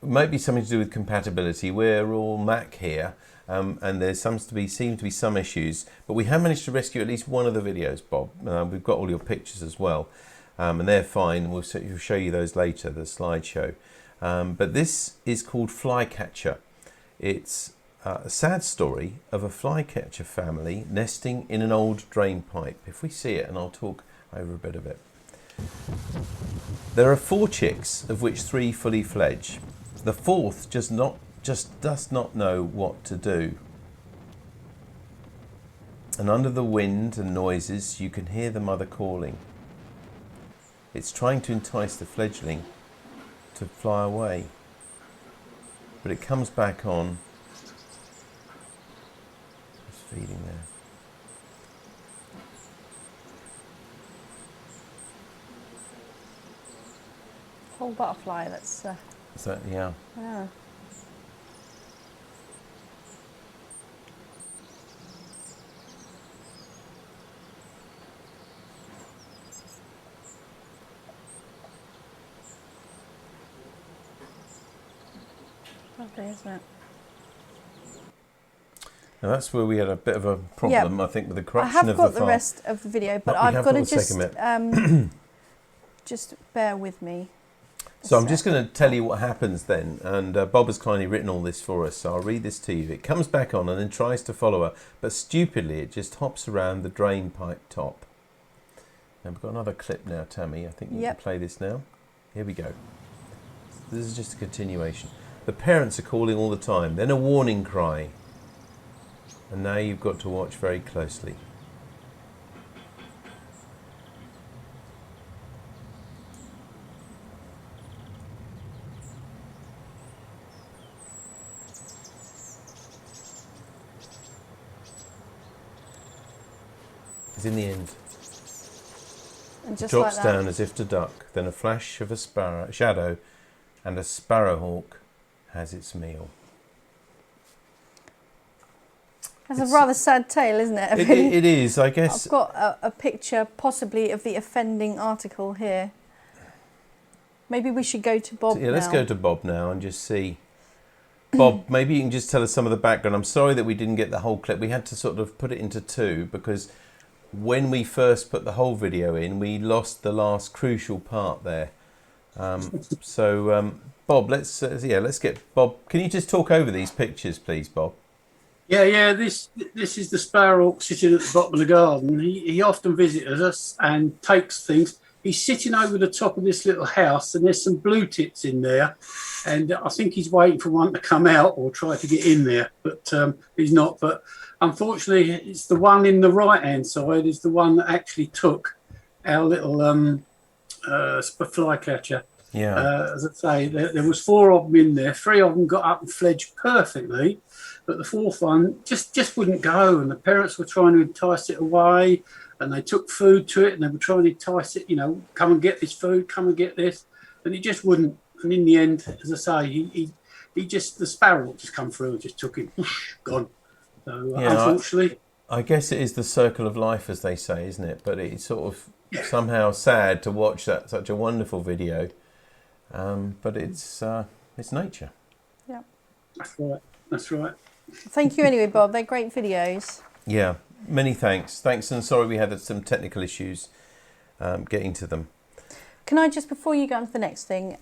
It might be something to do with compatibility. We're all Mac here, and there seem to be some issues, but we have managed to rescue at least one of the videos, Bob. We've got all your pictures as well, and they're fine. We'll show you those later, the slideshow. But this is called Flycatcher. It's a sad story of a flycatcher family nesting in an old drain pipe. If we see it, and I'll talk over a bit of it. There are 4 chicks, of which 3 fully fledged. The 4th just does not know what to do. And under the wind and noises, you can hear the mother calling. It's trying to entice the fledgling to fly away. But it comes back on. It's feeding there. Whole butterfly. That's Is that, yeah. yeah. Lovely, isn't it? Now that's where we had a bit of a problem, I think, with the I corruption have of got the the file. rest of the video, but But we I've have got got to the just second just bear with me. So I'm just going to tell you what happens then, and Bob has kindly written all this for us, so I'll read this to you. It comes back on and then tries to follow her, but stupidly it just hops around the drain pipe top. Now we've got another clip now, Tammy. I think you can play this now. Here we go. This is just a continuation. The parents are calling all the time, then a warning cry. And now you've got to watch very closely. In the end, And just drops like that. down as if to duck, then a flash of a shadow, and a sparrowhawk has its meal. That's a rather sad tale, isn't it? It is, I guess. I've got a picture possibly of the offending article here. Maybe we should go to Bob now. Let's go to Bob now and just see. Bob, maybe you can just tell us some of the background. I'm sorry that we didn't get the whole clip. We had to sort of put it into two because when we first put the whole video in, we lost the last crucial part there. Bob, let's get Bob. Can you just talk over these pictures, please, Bob? Yeah. This is the sparrowhawk sitting at the bottom of the garden. He often visits us and takes things. He's sitting over the top of this little house, and there's some blue tits in there, and I think he's waiting for one to come out or try to get in there, but he's not. But unfortunately, it's the one in the right-hand side is the one that actually took our little flycatcher. Yeah. As I say, there was 4 of them in there. 3 of them got up and fledged perfectly, but the 4th one just wouldn't go, and the parents were trying to entice it away. And they took food to it, and they were trying to entice it, come and get this food, come and get this. And it just wouldn't. And in the end, as I say, the sparrow just come through and just took him, whoosh, gone. So unfortunately. I guess it is the circle of life, as they say, isn't it? But it's sort of somehow sad to watch such a wonderful video. But it's nature. Yeah. That's right. Thank you anyway, Bob. They're great videos. Yeah. Many thanks. And sorry we had some technical issues getting to them. Can I just, before you go on to the next thing,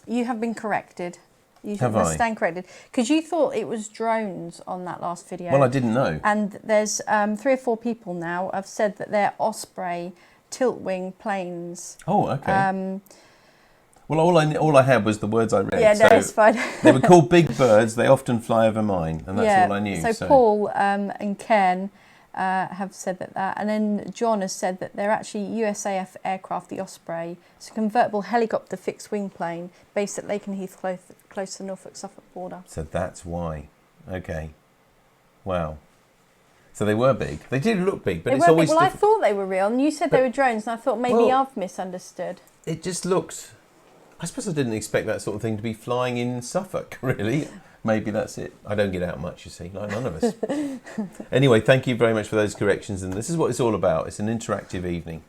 you have been corrected. You have I? Stand corrected. Because you thought it was drones on that last video. Well, I didn't know. And there's 3 or 4 people now have said that they're Osprey tilt-wing planes. Oh, okay. Well, all I had was the words I read. Yeah, no, it's fine. They were called big birds. They often fly over mine, and that's all I knew. So Paul and Ken have said that, and then John has said that they're actually USAF aircraft, the Osprey. It's a convertible helicopter fixed-wing plane based at Lakenheath, close to the Norfolk-Suffolk border. So that's why. Okay. Wow. So they were big. They did look big, but it's always. Well, I thought they were real, and you said they were drones, and I thought maybe I've misunderstood. It just looked. I suppose I didn't expect that sort of thing to be flying in Suffolk, really. Maybe that's it. I don't get out much, you see, like none of us. Anyway, thank you very much for those corrections, and this is what it's all about. It's an interactive evening.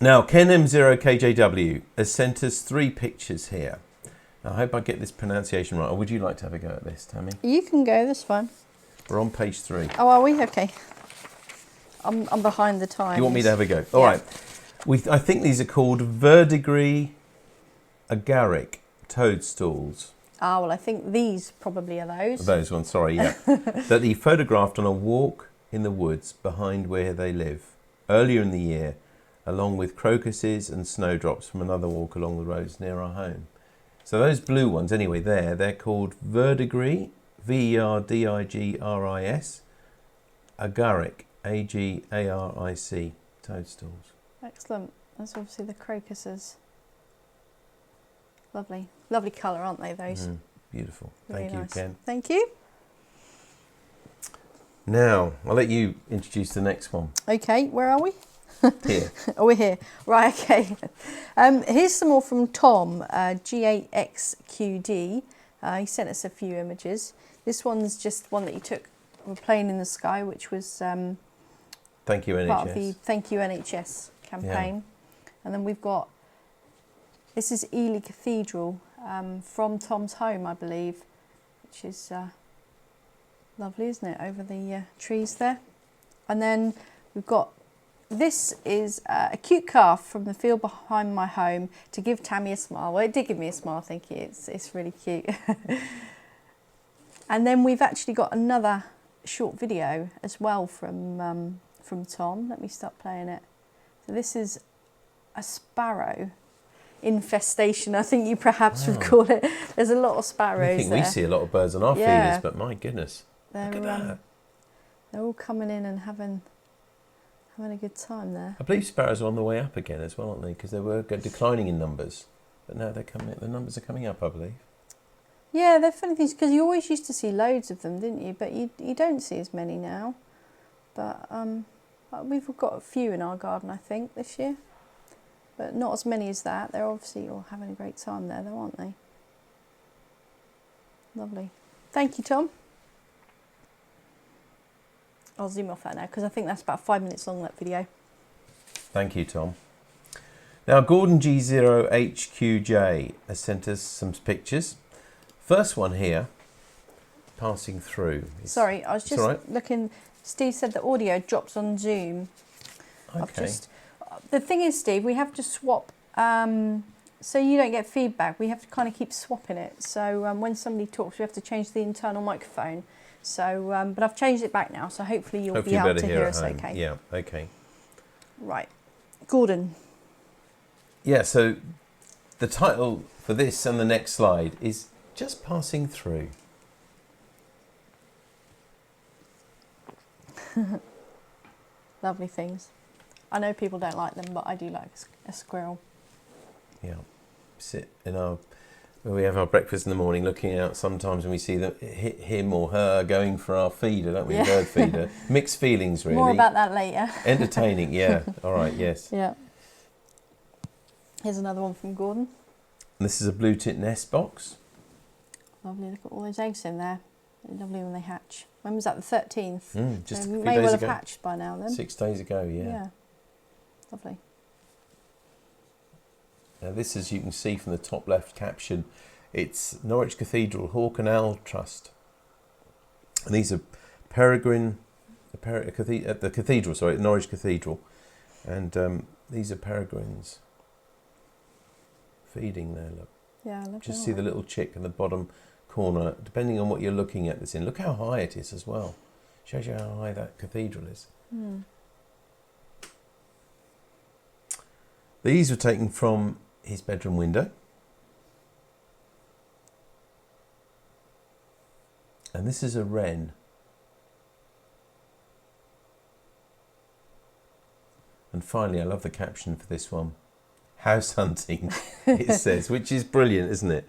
Now, Ken M0KJW has sent us 3 pictures here. I hope I get this pronunciation right, or would you like to have a go at this, Tammy? You can go, that's fine. We're on page 3. Oh, are we? Okay. I'm behind the times. You want me to have a go? All right. I think these are called verdigris agaric toadstools. Ah, well, I think these probably are those. Those ones, sorry, yeah. That he photographed on a walk in the woods behind where they live earlier in the year, along with crocuses and snowdrops from another walk along the roads near our home. So those blue ones, anyway, they're called verdigris, VERDIGRIS, agaric, AGARIC toadstools. Excellent. That's obviously the crocuses. Lovely. Lovely colour, aren't they, those? Beautiful. Really Thank you, nice. Ken. Thank you. Now, I'll let you introduce the next one. Okay, where are we? Here. Oh, we're here. Right, okay. Here's some more from Tom, G8XQD. He sent us a few images. This one's just one that he took of a plane in the sky, which was Thank you, NHS. part of the Thank You NHS campaign. Yeah. And then we've got, this is Ely Cathedral from Tom's home, I believe, which is lovely, isn't it, over the trees there. And then we've got, this is a cute calf from the field behind my home to give Tammy a smile. Well, it did give me a smile, thank you. It's really cute. And then we've actually got another short video as well from Tom. Let me start playing it. So this is a sparrow infestation, I think you perhaps would call it. There's a lot of sparrows. I think we see a lot of birds on our feeders, but my goodness, look at that. They're all coming in and having a good time there. I believe sparrows are on the way up again as well, aren't they? Because they were declining in numbers, but now they're coming. The numbers are coming up, I believe. Yeah, they're funny things because you always used to see loads of them, didn't you? But you don't see as many now. But we've got a few in our garden, I think, this year. but not as many as that. They're obviously all having a great time there, though, aren't they? Lovely. Thank you, Tom. I'll zoom off that now because I think that's about 5 minutes long, that video. Thank you, Tom. Now, Gordon G0HQJ has sent us some pictures. First one here, passing through. Sorry, I was just looking. Steve said the audio drops on Zoom. Okay. The thing is, Steve, we have to swap, so you don't get feedback. We have to kind of keep swapping it. So when somebody talks, we have to change the internal microphone. So, but I've changed it back now, so hopefully you'll be able to hear us okay. Yeah, okay. Right. Gordon. Yeah, so the title for this and the next slide is Just Passing Through. Lovely things. I know people don't like them, but I do like a squirrel. Yeah. Sit in where we have our breakfast in the morning, looking out sometimes when we see him or her going for our feeder, don't we? Yeah. Bird feeder. Mixed feelings, really. More about that later. Entertaining, yeah. All right, yes. Yeah. Here's another one from Gordon. And this is a blue tit nest box. Lovely, look at all those eggs in there. Lovely when they hatch. When was that, the 13th? Just so a few may days well ago. have hatched by now then. 6 days ago, yeah. Yeah. Lovely. Now this, as you can see from the top left caption, it's Norwich Cathedral Hawk and Owl Trust. And these are the cathedral, sorry, Norwich Cathedral. And these are peregrines feeding there, look. Yeah, lovely. Just see the little chick in the bottom corner, depending on what you're looking at this in. Look how high it is as well. Shows you how high that cathedral is. These were taken from his bedroom window. And this is a wren. And finally, I love the caption for this one. House hunting, it says, which is brilliant, isn't it?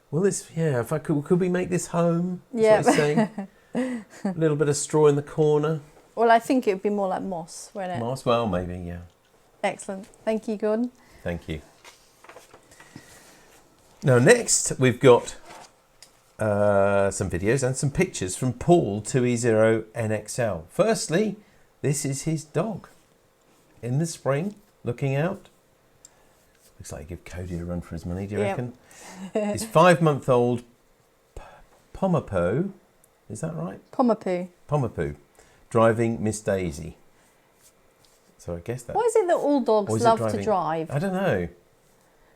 Well, this, yeah, if I could we make this home? That's what it's saying. A little bit of straw in the corner. Well, I think it would be more like moss, wouldn't it? Moss, well, maybe, yeah. Excellent. Thank you, Gordon. Thank you. Now, next, we've got some videos and some pictures from Paul 2E0NXL. Firstly, this is his dog in the spring, looking out. Looks like you give Cody a run for his money, do you reckon? His 5-month-old Pomapoo, is that right? Pomapoo. Pomapoo, driving Miss Daisy. So I guess that. Why is it that all dogs love to drive? I don't know.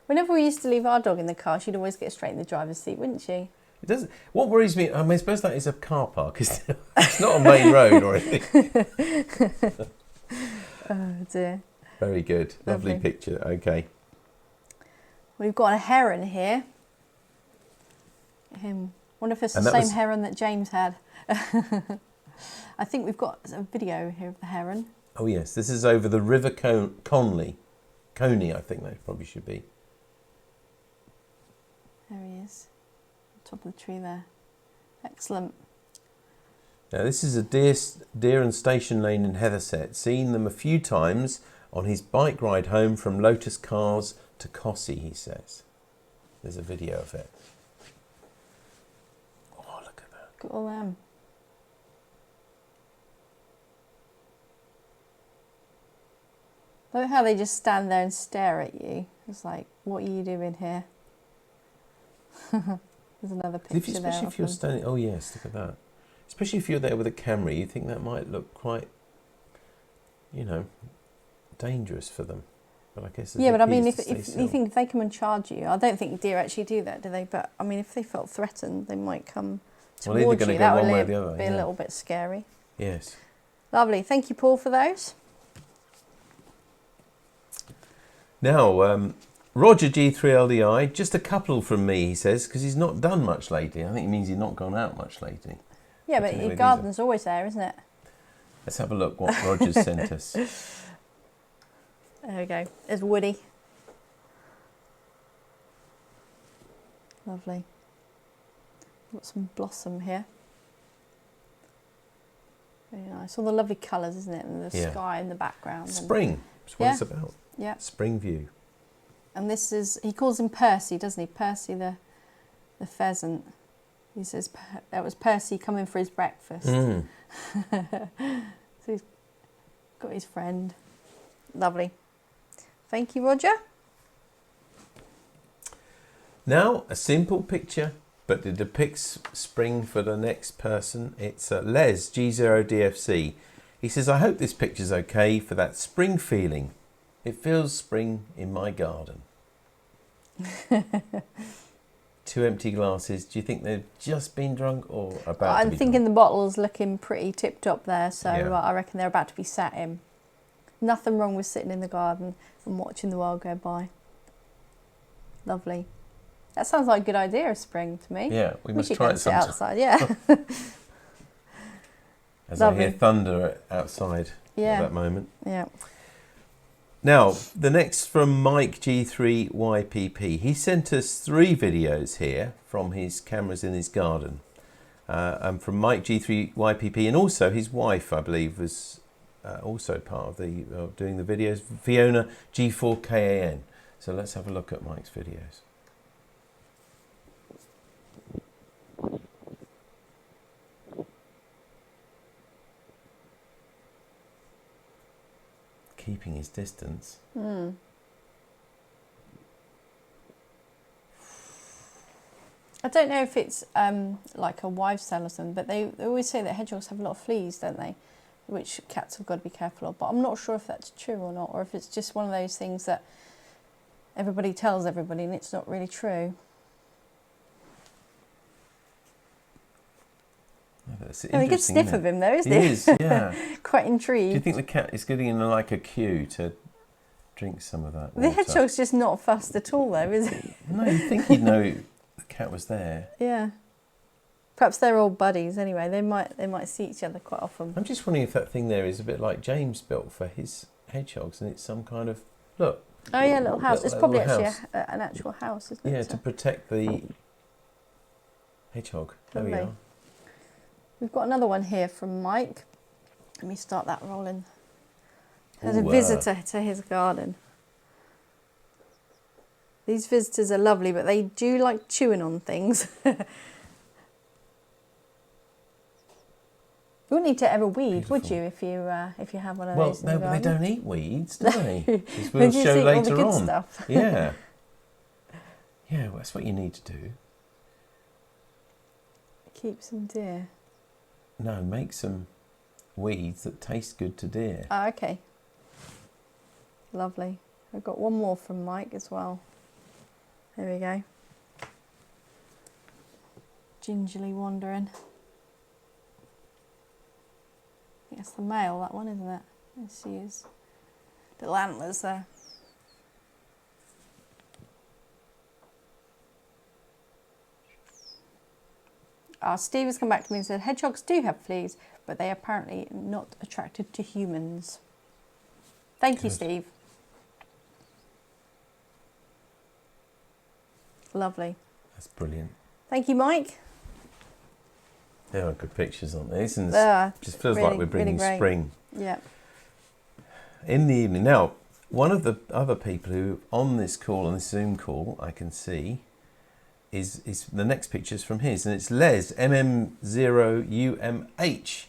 Whenever we used to leave our dog in the car, she'd always get straight in the driver's seat, wouldn't she? It doesn't. What worries me, I suppose that is a car park. It's not a main road or anything. Oh dear. Very good. Lovely picture. Okay. We've got a heron here. Wonder if it's the same heron that James had. I think we've got a video here of the heron. Oh yes, this is over the River Coney, I think that probably should be. There he is, top of the tree there. Excellent. Now this is a deer and station lane in Heatherset. Seen them a few times on his bike ride home from Lotus Cars to Cossey, he says. There's a video of it. Oh, look at that. Look at all them. Look how they just stand there and stare at you. It's like, what are you doing here? There's another picture there. Especially if you're standing... Oh, yes, look at that. Especially if you're there with a camera, you think that might look quite, you know, dangerous for them. But I guess... Yeah, but I mean, if you think if they come and charge you, I don't think deer actually do that, do they? But, I mean, if they felt threatened, they might come towards you. Go that one would way or the other, be a little bit scary. Yes. Lovely. Thank you, Paul, for those. Now, Roger G3LDI, just a couple from me, he says, because he's not done much lately. I think it means he's not gone out much lately. Yeah, but your garden's always there, isn't it? Let's have a look what Roger's sent us. There we go. There's Woody. Lovely. Got some blossom here. Very nice. All the lovely colours, isn't it? And the sky in the background. Spring. That's what Yeah. it's about. Yeah. SpringView. And this is, he calls him Percy, doesn't he? Percy the pheasant. He says that was Percy coming for his breakfast. Mm. So he's got his friend. Lovely. Thank you, Roger. Now, a simple picture, but it depicts spring for the next person. It's Les, G0DFC. He says, I hope this picture's okay for that spring feeling. It feels spring in my garden. 2 empty glasses. Do you think they've just been drunk or about to I'm be thinking drunk? the bottle's looking pretty tip-top there, so Yeah. I reckon they're about to be sat in. Nothing wrong with sitting in the garden and watching the world go by. Lovely. That sounds like a good idea of spring to me. Yeah, we must should try go it and sit sometime. outside, yeah. As Lovely. I hear thunder outside Yeah. at that moment. Yeah. Now, the next from Mike G3YPP. He sent us 3 videos here from his cameras in his garden. And from Mike G3YPP, and also his wife, I believe, was also part of the doing the videos, Fiona G4KAN. So let's have a look at Mike's videos. Keeping his distance. I don't know if it's like a wives' tale or something, but they always say that hedgehogs have a lot of fleas, don't they? Which cats have got to be careful of. But I'm not sure if that's true or not, or if it's just one of those things that everybody tells everybody and it's not really true. That's And a good interesting, sniff isn't of it? him though, isn't He he? is, yeah. Quite Do you intrigued. think the cat is getting in like a queue to drink some of that The water? hedgehog's just not fussed at all though, is he? No, you'd think he'd know the cat was there. Yeah. Perhaps they're all buddies anyway. They might see each other quite often. I'm just wondering if that thing there is a bit like James built for his hedgehogs, and it's some kind of look. Oh yeah, little house. It's Little probably actually house. an actual house, isn't it? Yeah, So to protect the hedgehog. There we Lovely. are. we've got another one here from Mike. Let me start that rolling. There's a Ooh, visitor to his garden. These visitors are lovely, but they do like chewing on things. You wouldn't need to ever weed, would Beautiful. you, if you have one of Well, those in no, the but they garden? don't eat weeds, do they? As They we'll just show eat all the later good on. stuff. Yeah. Yeah, well, that's what you need to do. Keep some deer. No, make some weeds that taste good to deer. Oh, okay. Lovely. I've got one more from Mike as well. There we go. Gingerly wandering. I think that's the male, that one, isn't it? There she is. Little antlers there. Steve has come back to me and said, hedgehogs do have fleas, but they are apparently not attracted to humans. Thank you, Good. Steve. Lovely. That's brilliant. Thank you, Mike. There are good pictures on these, and There. it just feels Really, like we're bringing really great. spring Yeah. in the evening. Now, one of the other people who on this call, on this Zoom call, I can see, is the next picture's from his, and it's Les, MM0UMH.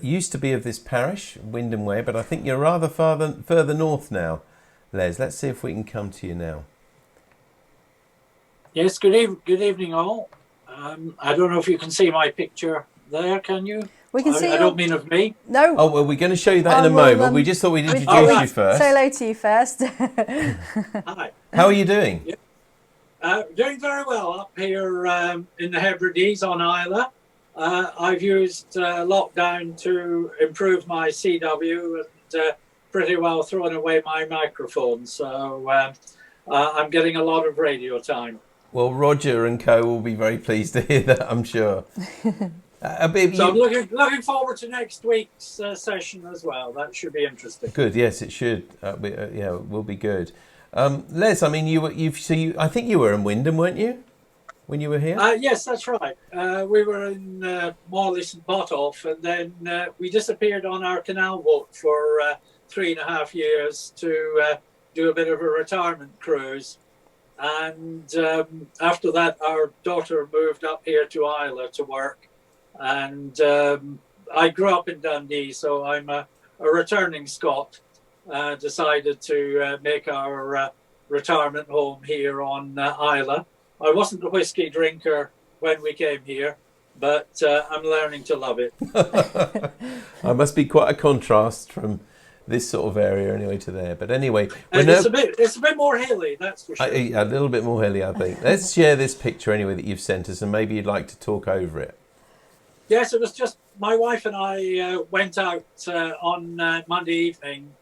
Used to be of this parish, Wyndham Way, but I think you're rather further north now, Les. Let's see if we can come to you now. Yes, good evening all. I don't know if you can see my picture there, can you? We can see I your... don't mean of me. No. Oh, well, we're going to show you that in a well, moment. We just thought we'd introduce Oh, you first. Say hello to you first. Hi. How are you doing? Doing very well up here in the Hebrides on Isla. I've used lockdown to improve my CW and pretty well thrown away my microphone. So I'm getting a lot of radio time. Well, Roger and co will be very pleased to hear that, I'm sure. So I'm looking forward to next week's session as well. That should be interesting. Good, yes, it should. Yeah, it will be good. Les, I mean, I think you were in Wyndham, weren't you, when you were here? Yes, that's right. We were in Morley St. Botolph, and then we disappeared on our canal boat for 3.5 years to do a bit of a retirement cruise. And after that, our daughter moved up here to Islay to work. And I grew up in Dundee, so I'm a returning Scot. Decided to make our retirement home here on Islay. I wasn't a whiskey drinker when we came here, but I'm learning to love it. I must be quite a contrast from this sort of area anyway to there. But anyway, it's a bit more hilly, that's for sure. A little bit more hilly, I think. Let's share this picture anyway that you've sent us, and maybe you'd like to talk over it. Yes, it was just my wife and I went out on Monday evening,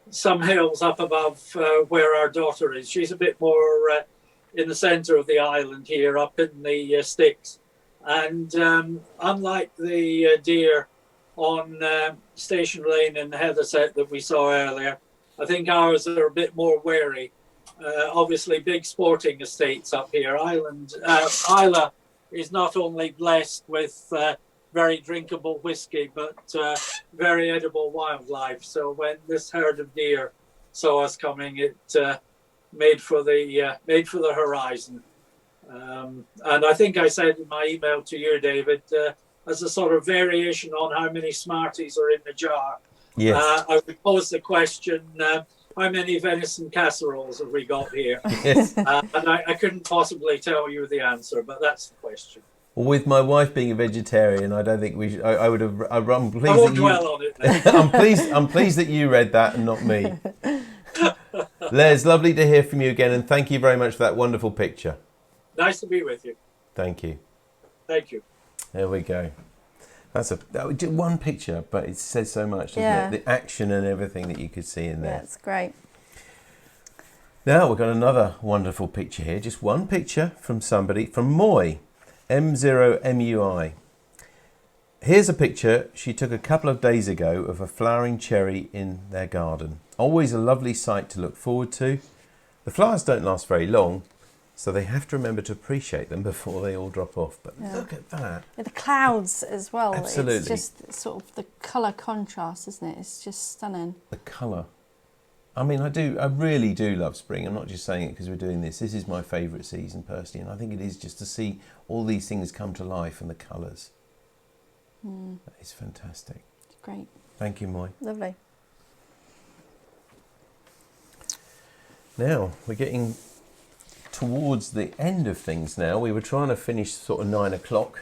some hills up above where our daughter is. She's a bit more in the centre of the island here, up in the sticks. And unlike the deer on Station Lane in the Heatherset that we saw earlier, I think ours are a bit more wary. Obviously, big sporting estates up here. Islay is not only blessed with very drinkable whiskey, but very edible wildlife. So when this herd of deer saw us coming, it made for the horizon. And I think I said in my email to you, David, as a sort of variation on how many Smarties are in the jar. Yes. I would pose the question, how many venison casseroles have we got here? Yes. And I couldn't possibly tell you the answer, but that's the question. Well, with my wife being a vegetarian, I don't think we should. I would have. I'm pleased I won't that dwell on it then. I'm pleased that you read that and not me. Les, lovely to hear from you again, and thank you very much for that wonderful picture. Nice to be with you. Thank you. Thank you. There we go. That was just one picture, but it says so much, doesn't Yeah. it? The action and everything that you could see in there. Yeah, it's great. Now we've got another wonderful picture here. Just one picture from somebody, from Moy, M0MUI. Here's a picture she took a couple of days ago of a flowering cherry in their garden. Always a lovely sight to look forward to. The flowers don't last very long, so they have to remember to appreciate them before they all drop off. But look at that. Yeah, the clouds as well. Absolutely. It's just sort of the colour contrast, isn't it? It's just stunning. The colour. I mean, I really do love spring. I'm not just saying it because we're doing this. This is my favourite season personally, and I think it is just to see all these things come to life and the colours. That is fantastic. It's great. Thank you, Moy. Lovely. Now, we're getting towards the end of things now. We were trying to finish sort of 9 o'clock.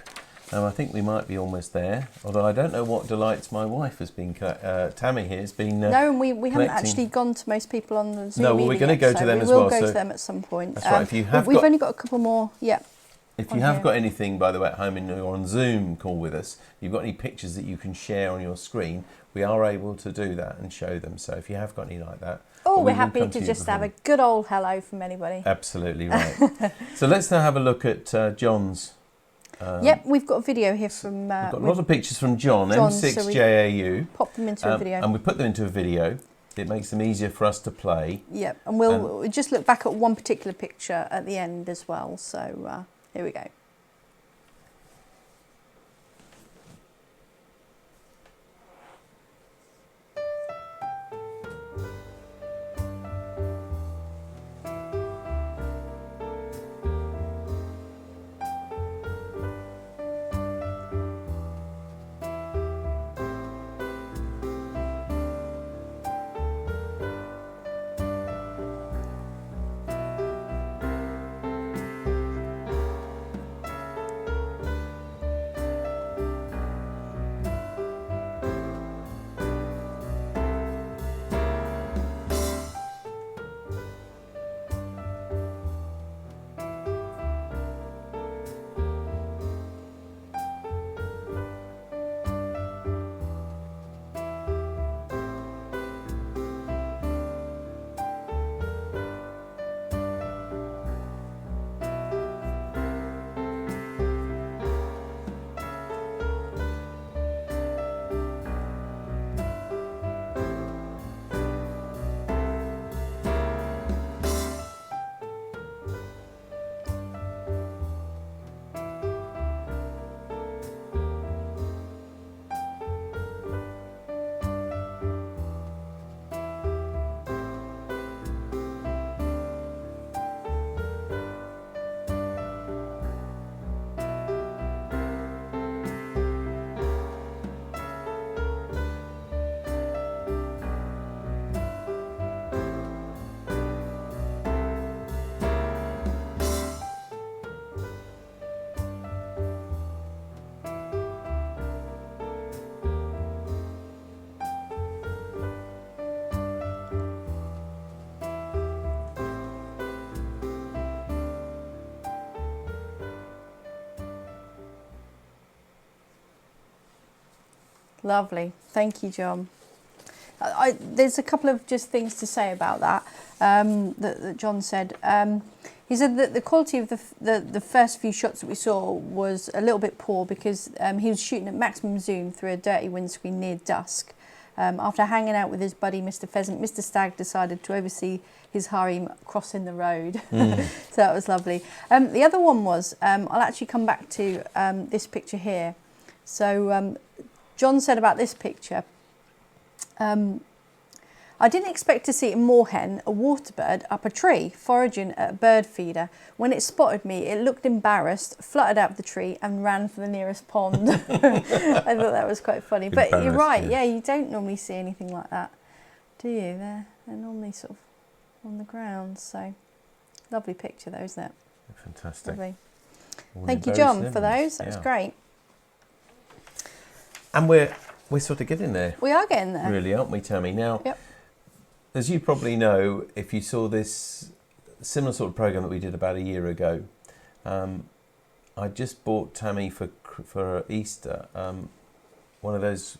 I think we might be almost there. Although I don't know what delights my wife has been, Tammy here has been No, and we haven't collecting. actually gone to most people on the Zoom No, well, we're meeting going to yet, go to so them we as will well. go So to them at some point. that's right. If you have we've only got a couple more. Yeah. If on you have here. got anything, by the way, at home and you're on Zoom call with us, you've got any pictures that you can share on your screen, we are able to do that and show them. So if you have got any like that. Oh, we we're will happy come to you just before. have a good old hello from anybody. Absolutely right. So let's now have a look at John's. Yep, we've got a video here from... We've got a lot of pictures from John, John, so we M6JAU. pop them into a video. And we put them into a video. It makes them easier for us to play. Yep, and we'll just look back at one particular picture at the end as well. So here we go. Lovely. Thank you, John. There's a couple of just things to say about that that John said. He said that the quality of the first few shots that we saw was a little bit poor because he was shooting at maximum zoom through a dirty windscreen near dusk. After hanging out with his buddy Mr. Pheasant, Mr. Stag decided to oversee his harem crossing the road. So that was lovely. The other one was, I'll actually come back to this picture here. So John said about this picture, I didn't expect to see a moorhen, a waterbird, up a tree, foraging at a bird feeder. When it spotted me, it looked embarrassed, fluttered out of the tree and ran for the nearest pond. I thought that was quite funny. But you're right, yeah, you don't normally see anything like that, do you? They're normally sort of on the ground. So lovely picture though, isn't it? Fantastic. Lovely. Thank you, John, for those. That was great. And we're sort of getting there. We are getting there. Really, aren't we, Tammy? Now, yep. As you probably know, if you saw this similar sort of program that we did about a year ago, I just bought Tammy for Easter one of those,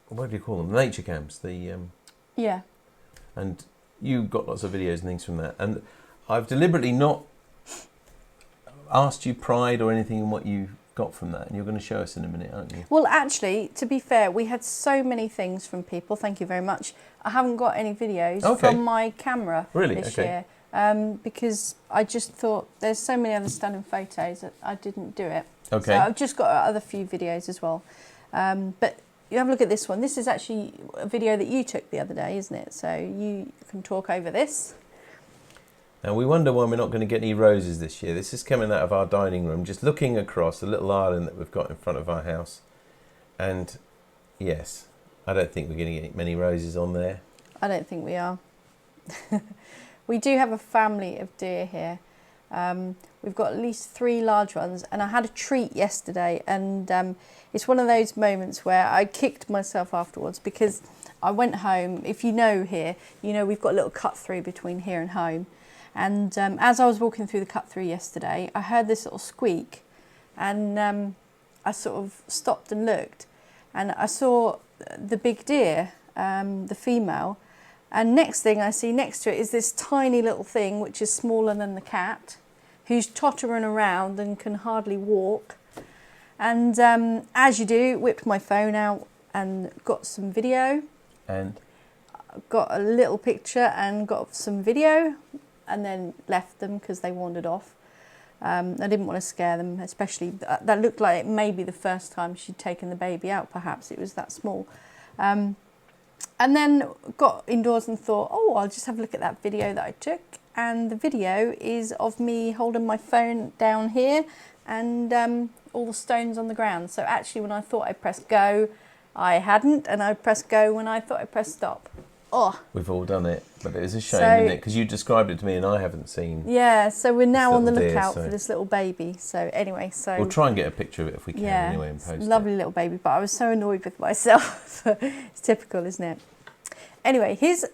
what do you call them? Nature cams. Yeah. And you got lots of videos and things from that. And I've deliberately not asked you pride or anything in what you got from that, and you're going to show us in a minute, aren't you? Well, actually, to be fair, we had so many things from people. Thank you very much. I haven't got any videos from my camera this year because I just thought there's so many other stunning photos that I didn't do it. Okay. So I've just got other few videos as well. But you have a look at this one. This is actually a video that you took the other day, isn't it? So you can talk over this. Now, we wonder why we're not going to get any roses this year. This is coming out of our dining room, just looking across a little island that we've got in front of our house. And, yes, I don't think we're going to get many roses on there. I don't think we are. We do have a family of deer here. We've got at least 3 large ones. And I had a treat yesterday. And it's one of those moments where I kicked myself afterwards because I went home. If you know here, you know we've got a little cut through between here and home. And as I was walking through the cut through yesterday, I heard this little squeak, and I sort of stopped and looked, and I saw the big deer, the female, and next thing I see next to it is this tiny little thing which is smaller than the cat, who's tottering around and can hardly walk. And as you do, whipped my phone out and got some video. And? Got a little picture and got some video. And then left them because they wandered off. I didn't want to scare them, especially that looked like it may be the first time she'd taken the baby out, perhaps it was that small. And then got indoors and thought, oh, I'll just have a look at that video that I took. And the video is of me holding my phone down here and all the stones on the ground. So actually when I thought I pressed go, I hadn't, and I pressed go when I thought I pressed stop. Oh. We've all done it, but it is a shame, isn't it? Because you described it to me and I haven't seen. Yeah, so we're now on the lookout for this little baby. So anyway, we'll try and get a picture of it if we can anyway and post it. Lovely little baby, but I was so annoyed with myself. It's typical, isn't it? Anyway, here's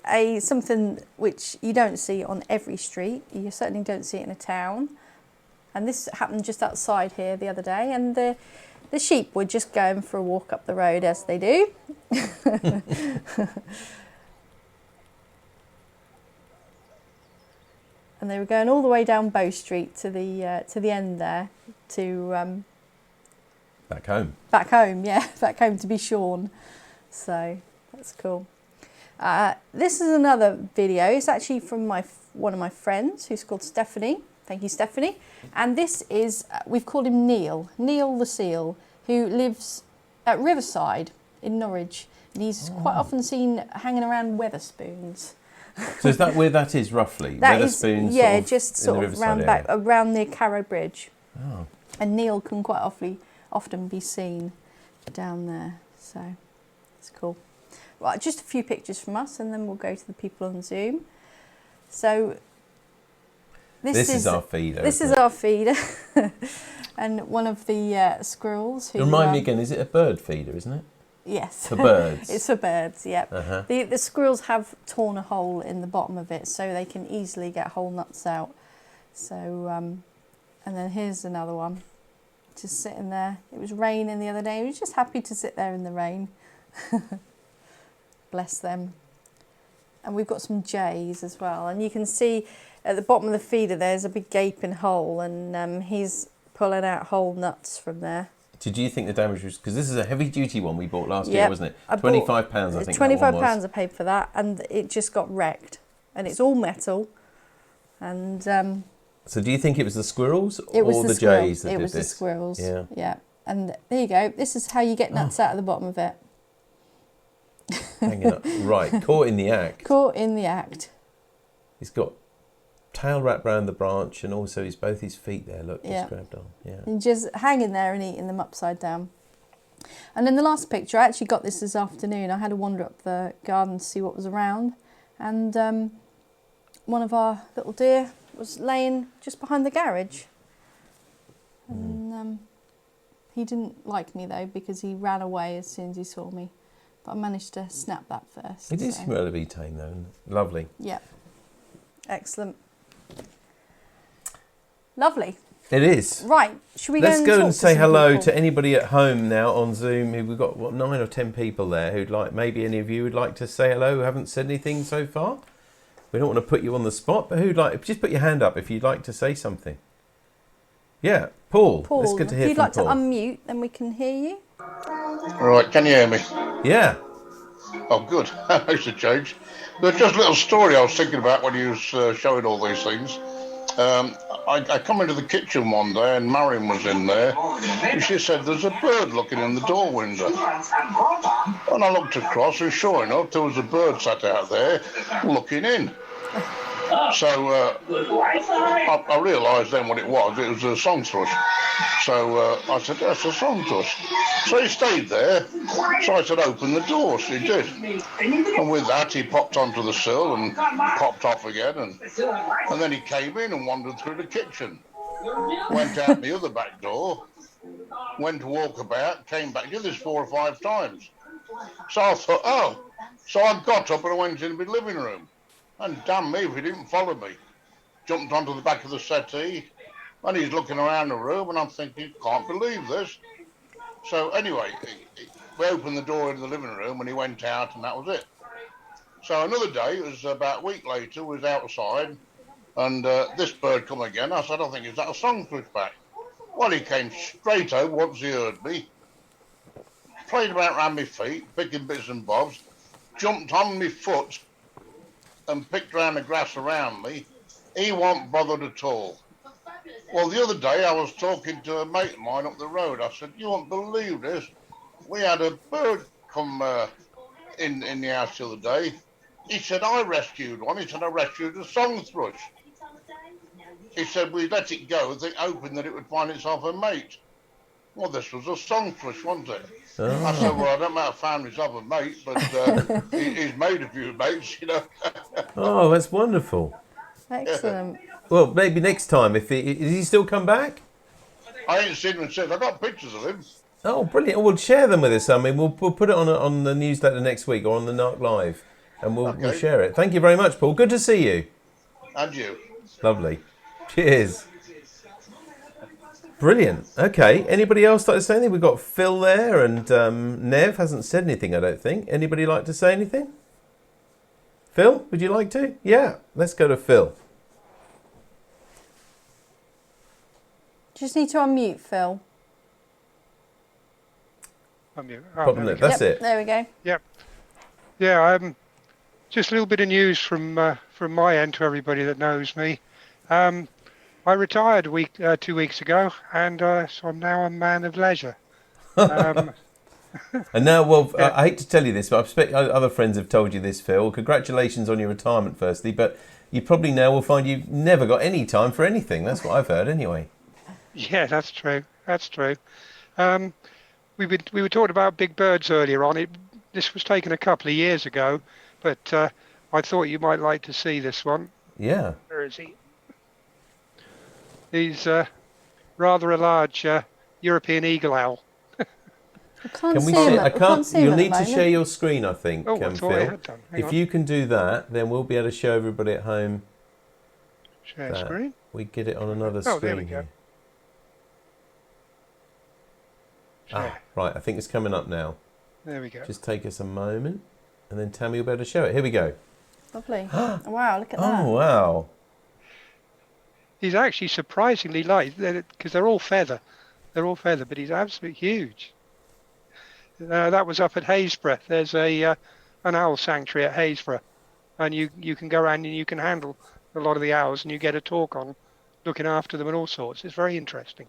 something which you don't see on every street. You certainly don't see it in a town. And this happened just outside here the other day, and the sheep were just going for a walk up the road as they do. And they were going all the way down Bow Street to the end there to back home. Back home, yeah, back home to be shorn. So that's cool. This is another video. It's actually from one of my friends who's called Stephanie. Thank you, Stephanie. And this is we've called him Neil the seal, who lives at Riverside in Norwich, and he's quite often seen hanging around Wetherspoons. So is that where that is roughly? That is, yeah, just sort of around near Carrow Bridge. Oh. And Neil can quite often be seen down there. So it's cool. Right, just a few pictures from us, and then we'll go to the people on Zoom. So this is our feeder. This is our feeder, and one of the squirrels. Who, remind me again, is it a bird feeder, isn't it? Yes. For birds? It's for birds, yeah. Uh-huh. The squirrels have torn a hole in the bottom of it so they can easily get whole nuts out. So, and then here's another one, just sitting there. It was raining the other day. He was just happy to sit there in the rain. Bless them. And we've got some jays as well. And you can see at the bottom of the feeder there's a big gaping hole, and he's pulling out whole nuts from there. Did you think the damage was... Because this is a heavy-duty one we bought last year, wasn't it? £25, I think £25 I paid for that, and it just got wrecked. And it's all metal. And... so do you think it was the squirrels or the jays that did this? It was the squirrels, yeah. And there you go. This is how you get nuts out of the bottom of it. Hanging up. Right, caught in the act. Caught in the act. He's got tail wrapped around the branch, and also both his feet there, look, just grabbed on. Yeah. And just hanging there and eating them upside down. And then the last picture, I actually got this afternoon. I had a wander up the garden to see what was around, and one of our little deer was laying just behind the garage. And he didn't like me though, because he ran away as soon as he saw me. But I managed to snap that first. It did seem relatively tame though. Lovely. Yeah. Excellent. Lovely. It is. Right. Should we Let's go and say hello people? to anybody at home now on Zoom. We've got, 9 or 10 people there who'd like, maybe any of you would like to say hello who haven't said anything so far. We don't want to put you on the spot, but who'd like, just put your hand up if you'd like to say something. Yeah, Paul. Let's get to hear if you'd from like Paul. to unmute, then we can hear you. Right, can you hear me? Yeah. Oh, good. Makes a change. There's just a little story I was thinking about when you was showing all these things. I come into the kitchen one day and Marion was in there, and she said there's a bird looking in the door window. And I looked across, and sure enough, there was a bird sat out there looking in. So I realised then what it was. It was a song thrush. So I said, that's a song thrush. So he stayed there. So I said, open the door. So he did. And with that, he popped onto the sill and popped off again. And then he came in and wandered through the kitchen. Went out the other back door. Went to walk about. Came back. Did this 4 or 5 times. So I thought, oh. So I got up and I went into my living room. And damn me if he didn't follow me. Jumped onto the back of the settee, and he's looking around the room, and I'm thinking, can't believe this. So anyway, we opened the door into the living room, and he went out, and that was it. So another day, it was about a week later, we was outside, and this bird come again. I said, I think, is that a song thrush back? Well, he came straight over once he heard me, played about around my feet, picking bits and bobs, jumped on my foot, and picked around the grass around me. He wasn't bothered at all. Well, the other day I was talking to a mate of mine up the road. I said, you won't believe this. We had a bird come in the house the other day. He said, I rescued one. He said, I rescued a song thrush. He said, we let it go, hoping that it would find itself a mate. Well, this was a song thrush, wasn't it? Oh. I said, well, I don't know how I found myself a mate, but he's made a few mates, you know. Oh, that's wonderful. Excellent. Well, maybe next time, is he still come back? I ain't seen him since. I got pictures of him. Oh, brilliant. We'll share them with us. I mean, we'll put it on the newsletter next week or on the NARC Live, and we'll share it. Thank you very much, Paul. Good to see you. And you. Lovely. Cheers. Brilliant. Okay. Anybody else like to say anything? We've got Phil there, and Nev hasn't said anything, I don't think. Anybody like to say anything? Phil, would you like to? Yeah. Let's go to Phil. Just need to unmute, Phil. Unmute. That's it. There we go. Yep. Yeah. Just a little bit of news from my end to everybody that knows me. I retired 2 weeks ago, and so I'm now a man of leisure. And now, well, yeah. I hate to tell you this, but I expect other friends have told you this, Phil. Congratulations on your retirement, firstly, but you probably now will find you've never got any time for anything. That's what I've heard, anyway. Yeah, that's true. That's true. We were talking about big birds earlier on. This was taken a couple of years ago, but I thought you might like to see this one. Yeah. Where is he? He's rather a large European eagle owl. I can't see him. I can't see him. You'll need to share your screen, I think, I thought Phil. I had done. If you can do that, then we'll be able to show everybody at home. Share screen. We get it on another screen. There we go. Right, I think it's coming up now. There we go. Just take us a moment, and then Tammy will be able to show it. Here we go. Lovely. Wow, look at that. Oh, wow. He's actually surprisingly light because they're all feather. They're all feather, but he's absolutely huge. That was up at Haysborough. There's an owl sanctuary at Haysborough, and you can go around and you can handle a lot of the owls, and you get a talk on looking after them and all sorts. It's very interesting.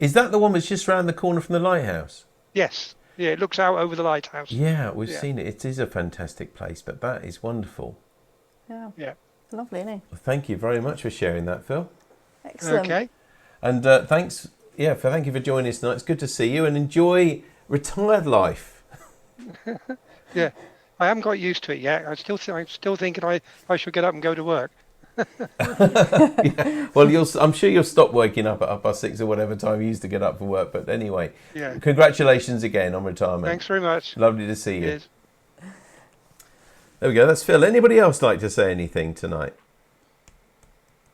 Is that the one that's just round the corner from the lighthouse? Yes. Yeah, it looks out over the lighthouse. Yeah, we've seen it. It is a fantastic place, but that is wonderful. Yeah. Yeah. Lovely, isn't it? Well, thank you very much for sharing that, Phil. Excellent. Okay. And thank you for joining us tonight. It's good to see you, and enjoy retired life. Yeah. I haven't got used to it yet. I'm still thinking I should get up and go to work. Yeah. Well, I'm sure you'll stop waking up at 6:30 or whatever time you used to get up for work. But anyway, congratulations again on retirement. Thanks very much. Lovely to see you. Cheers. There we go. That's Phil. Anybody else like to say anything tonight?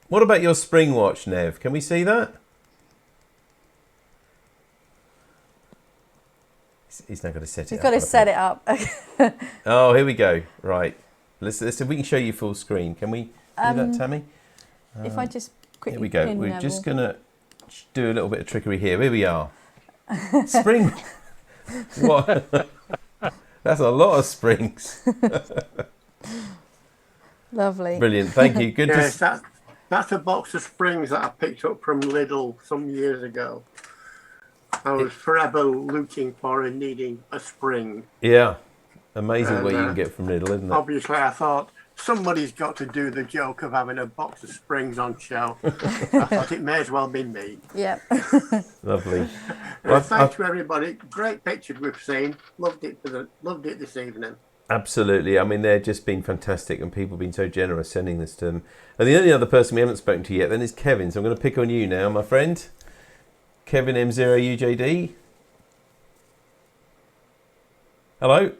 What about your spring watch, Nev? Can we see that? He's now got to set it up. You've got to set it up. Oh, here we go. Right. Let's see if we can show you full screen. Can we do that, Tammy? If I just quickly Here we go. pin We're Neville. just going to do a little bit of trickery here. Here we are. Spring. What? That's a lot of springs. Lovely. Brilliant. Thank you. Good Yes, to that's a box of springs that I picked up from Lidl some years ago. I was forever looking for and needing a spring. Yeah. Amazing what you can get from Lidl, isn't it? Obviously, I thought somebody's got to do the joke of having a box of springs on shelf. I thought it may as well be me. Yeah. Lovely. Thanks to everybody. Great pictures we've seen. Loved it this evening. Absolutely. I mean, they've just been fantastic, and people have been so generous sending this to them. And the only other person we haven't spoken to yet then is Kevin. So I'm going to pick on you now, my friend. Kevin M0UJD. Hello.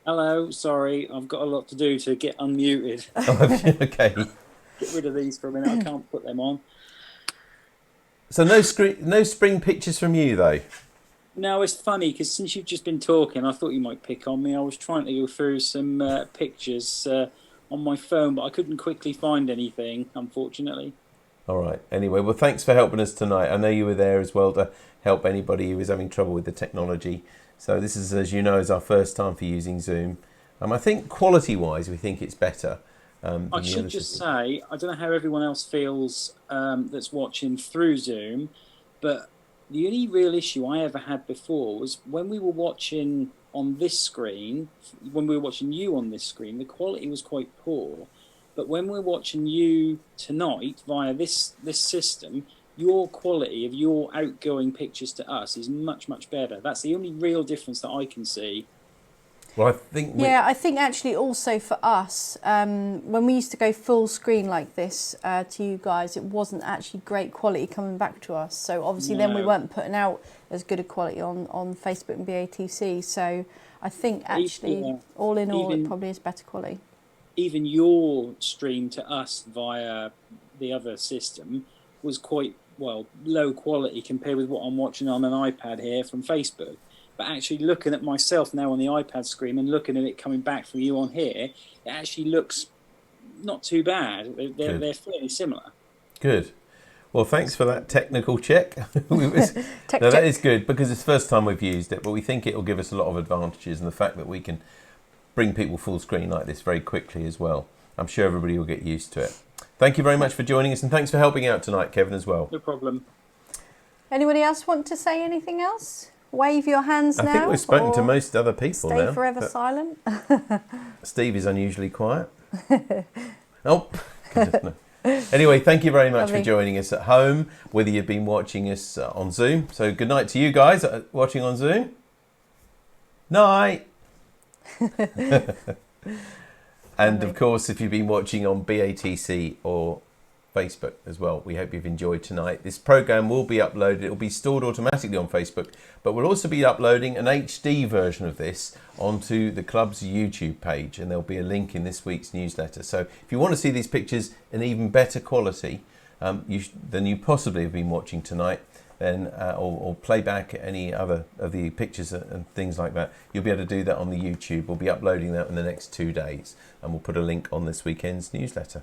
Hello, sorry, I've got a lot to do to get unmuted. Oh, okay. Get rid of these for a minute, I can't put them on. So no spring pictures from you, though? No, it's funny, because since you've just been talking, I thought you might pick on me. I was trying to go through some pictures on my phone, but I couldn't quickly find anything, unfortunately. All right. Anyway, well, thanks for helping us tonight. I know you were there as well to help anybody who was having trouble with the technology. So this is, as you know, is our first time for using Zoom. I think quality-wise, we think it's better. I should just say, I don't know how everyone else feels that's watching through Zoom, but the only real issue I ever had before was when we were watching on this screen, when we were watching you on this screen, the quality was quite poor. But when we're watching you tonight via this system, your quality of your outgoing pictures to us is much, much better. That's the only real difference that I can see. Well, I think I think actually also for us, when we used to go full screen like this to you guys, it wasn't actually great quality coming back to us. So obviously then we weren't putting out as good a quality on Facebook and BATC. So I think actually all in all, it probably is better quality. Even your stream to us via the other system was quite, low quality compared with what I'm watching on an iPad here from Facebook. But actually looking at myself now on the iPad screen and looking at it coming back from you on here, it actually looks not too bad. They're fairly similar. Good. Well, thanks for that technical check. That is good because it's the first time we've used it, but we think it will give us a lot of advantages, and the fact that we can bring people full screen like this very quickly as well. I'm sure everybody will get used to it. Thank you very much for joining us, and thanks for helping out tonight, Kevin, as well. No problem. Anybody else want to say anything else? Wave your hands now. I think we've spoken to most other people now. Stay forever silent. Steve is unusually quiet. Oh, goodness, no. Anyway, thank you very much for joining us at home, whether you've been watching us on Zoom. So good night to you guys watching on Zoom. Night. And of course, if you've been watching on BATC or Facebook as well, we hope you've enjoyed tonight. This program will be uploaded. It will be stored automatically on Facebook, but we'll also be uploading an HD version of this onto the club's YouTube page, and there'll be a link in this week's newsletter. So if you want to see these pictures in even better quality than you possibly have been watching tonight, then or play back any other of the pictures and things like that, you'll be able to do that on the YouTube. We'll be uploading that in the next 2 days, and we'll put a link on this weekend's newsletter.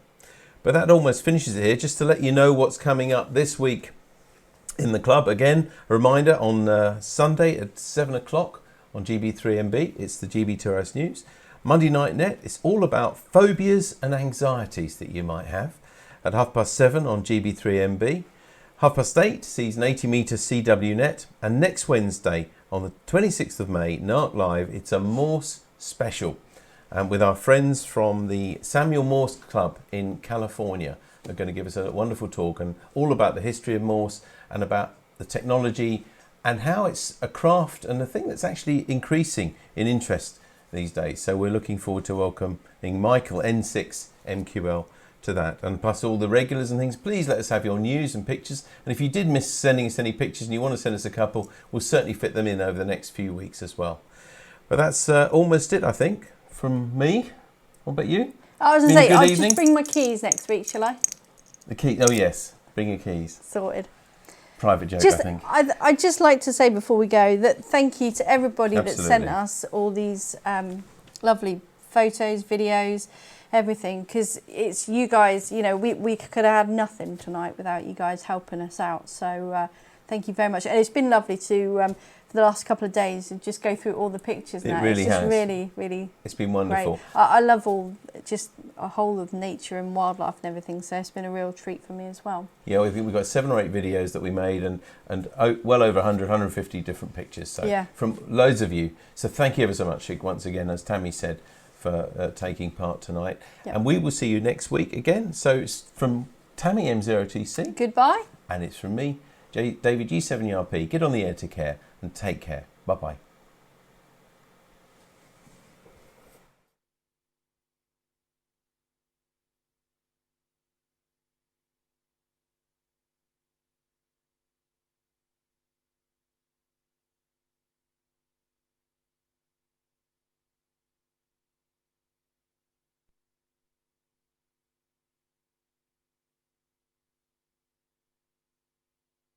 But that almost finishes it here. Just to let you know what's coming up this week in the club. Again, a reminder on Sunday at 7 o'clock on GB3MB, it's the GB2RS News. Monday Night Net, it's all about phobias and anxieties that you might have. At 7:30 on GB3MB. 8:30 sees an 80-metre CW net. And next Wednesday, on the 26th of May, NARC Live, it's a Morse special. And with our friends from the Samuel Morse Club in California. They're going to give us a wonderful talk and all about the history of Morse and about the technology and how it's a craft and a thing that's actually increasing in interest these days. So we're looking forward to welcoming Michael N6 MQL to that, and plus all the regulars and things. Please let us have your news and pictures, and if you did miss sending us any pictures and you want to send us a couple, we'll certainly fit them in over the next few weeks as well. But that's almost it, I think, from me. What about you? I was going to say, I'll just bring my keys next week, shall I? The key? Oh yes, bring your keys. Sorted. Private joke, I think. I'd just like to say before we go that thank you to everybody that sent us all these lovely photos, videos, everything, because it's you guys, you know, we could have had nothing tonight without you guys helping us out. So thank you very much. And it's been lovely to, for the last couple of days, just go through all the pictures now. Really it's just has. really It's been wonderful. Great. I love just a whole of nature and wildlife and everything, so it's been a real treat for me as well. Yeah, we've got 7 or 8 videos that we made and well over 100, 150 different pictures. So yeah. From loads of you. So thank you ever so much, once again, as Tammy said, for taking part tonight. Yep. And we will see you next week again. So it's from Tammy M0TC. Goodbye. And it's from me, David G7ERP. Get on the air to care and take care. Bye-bye.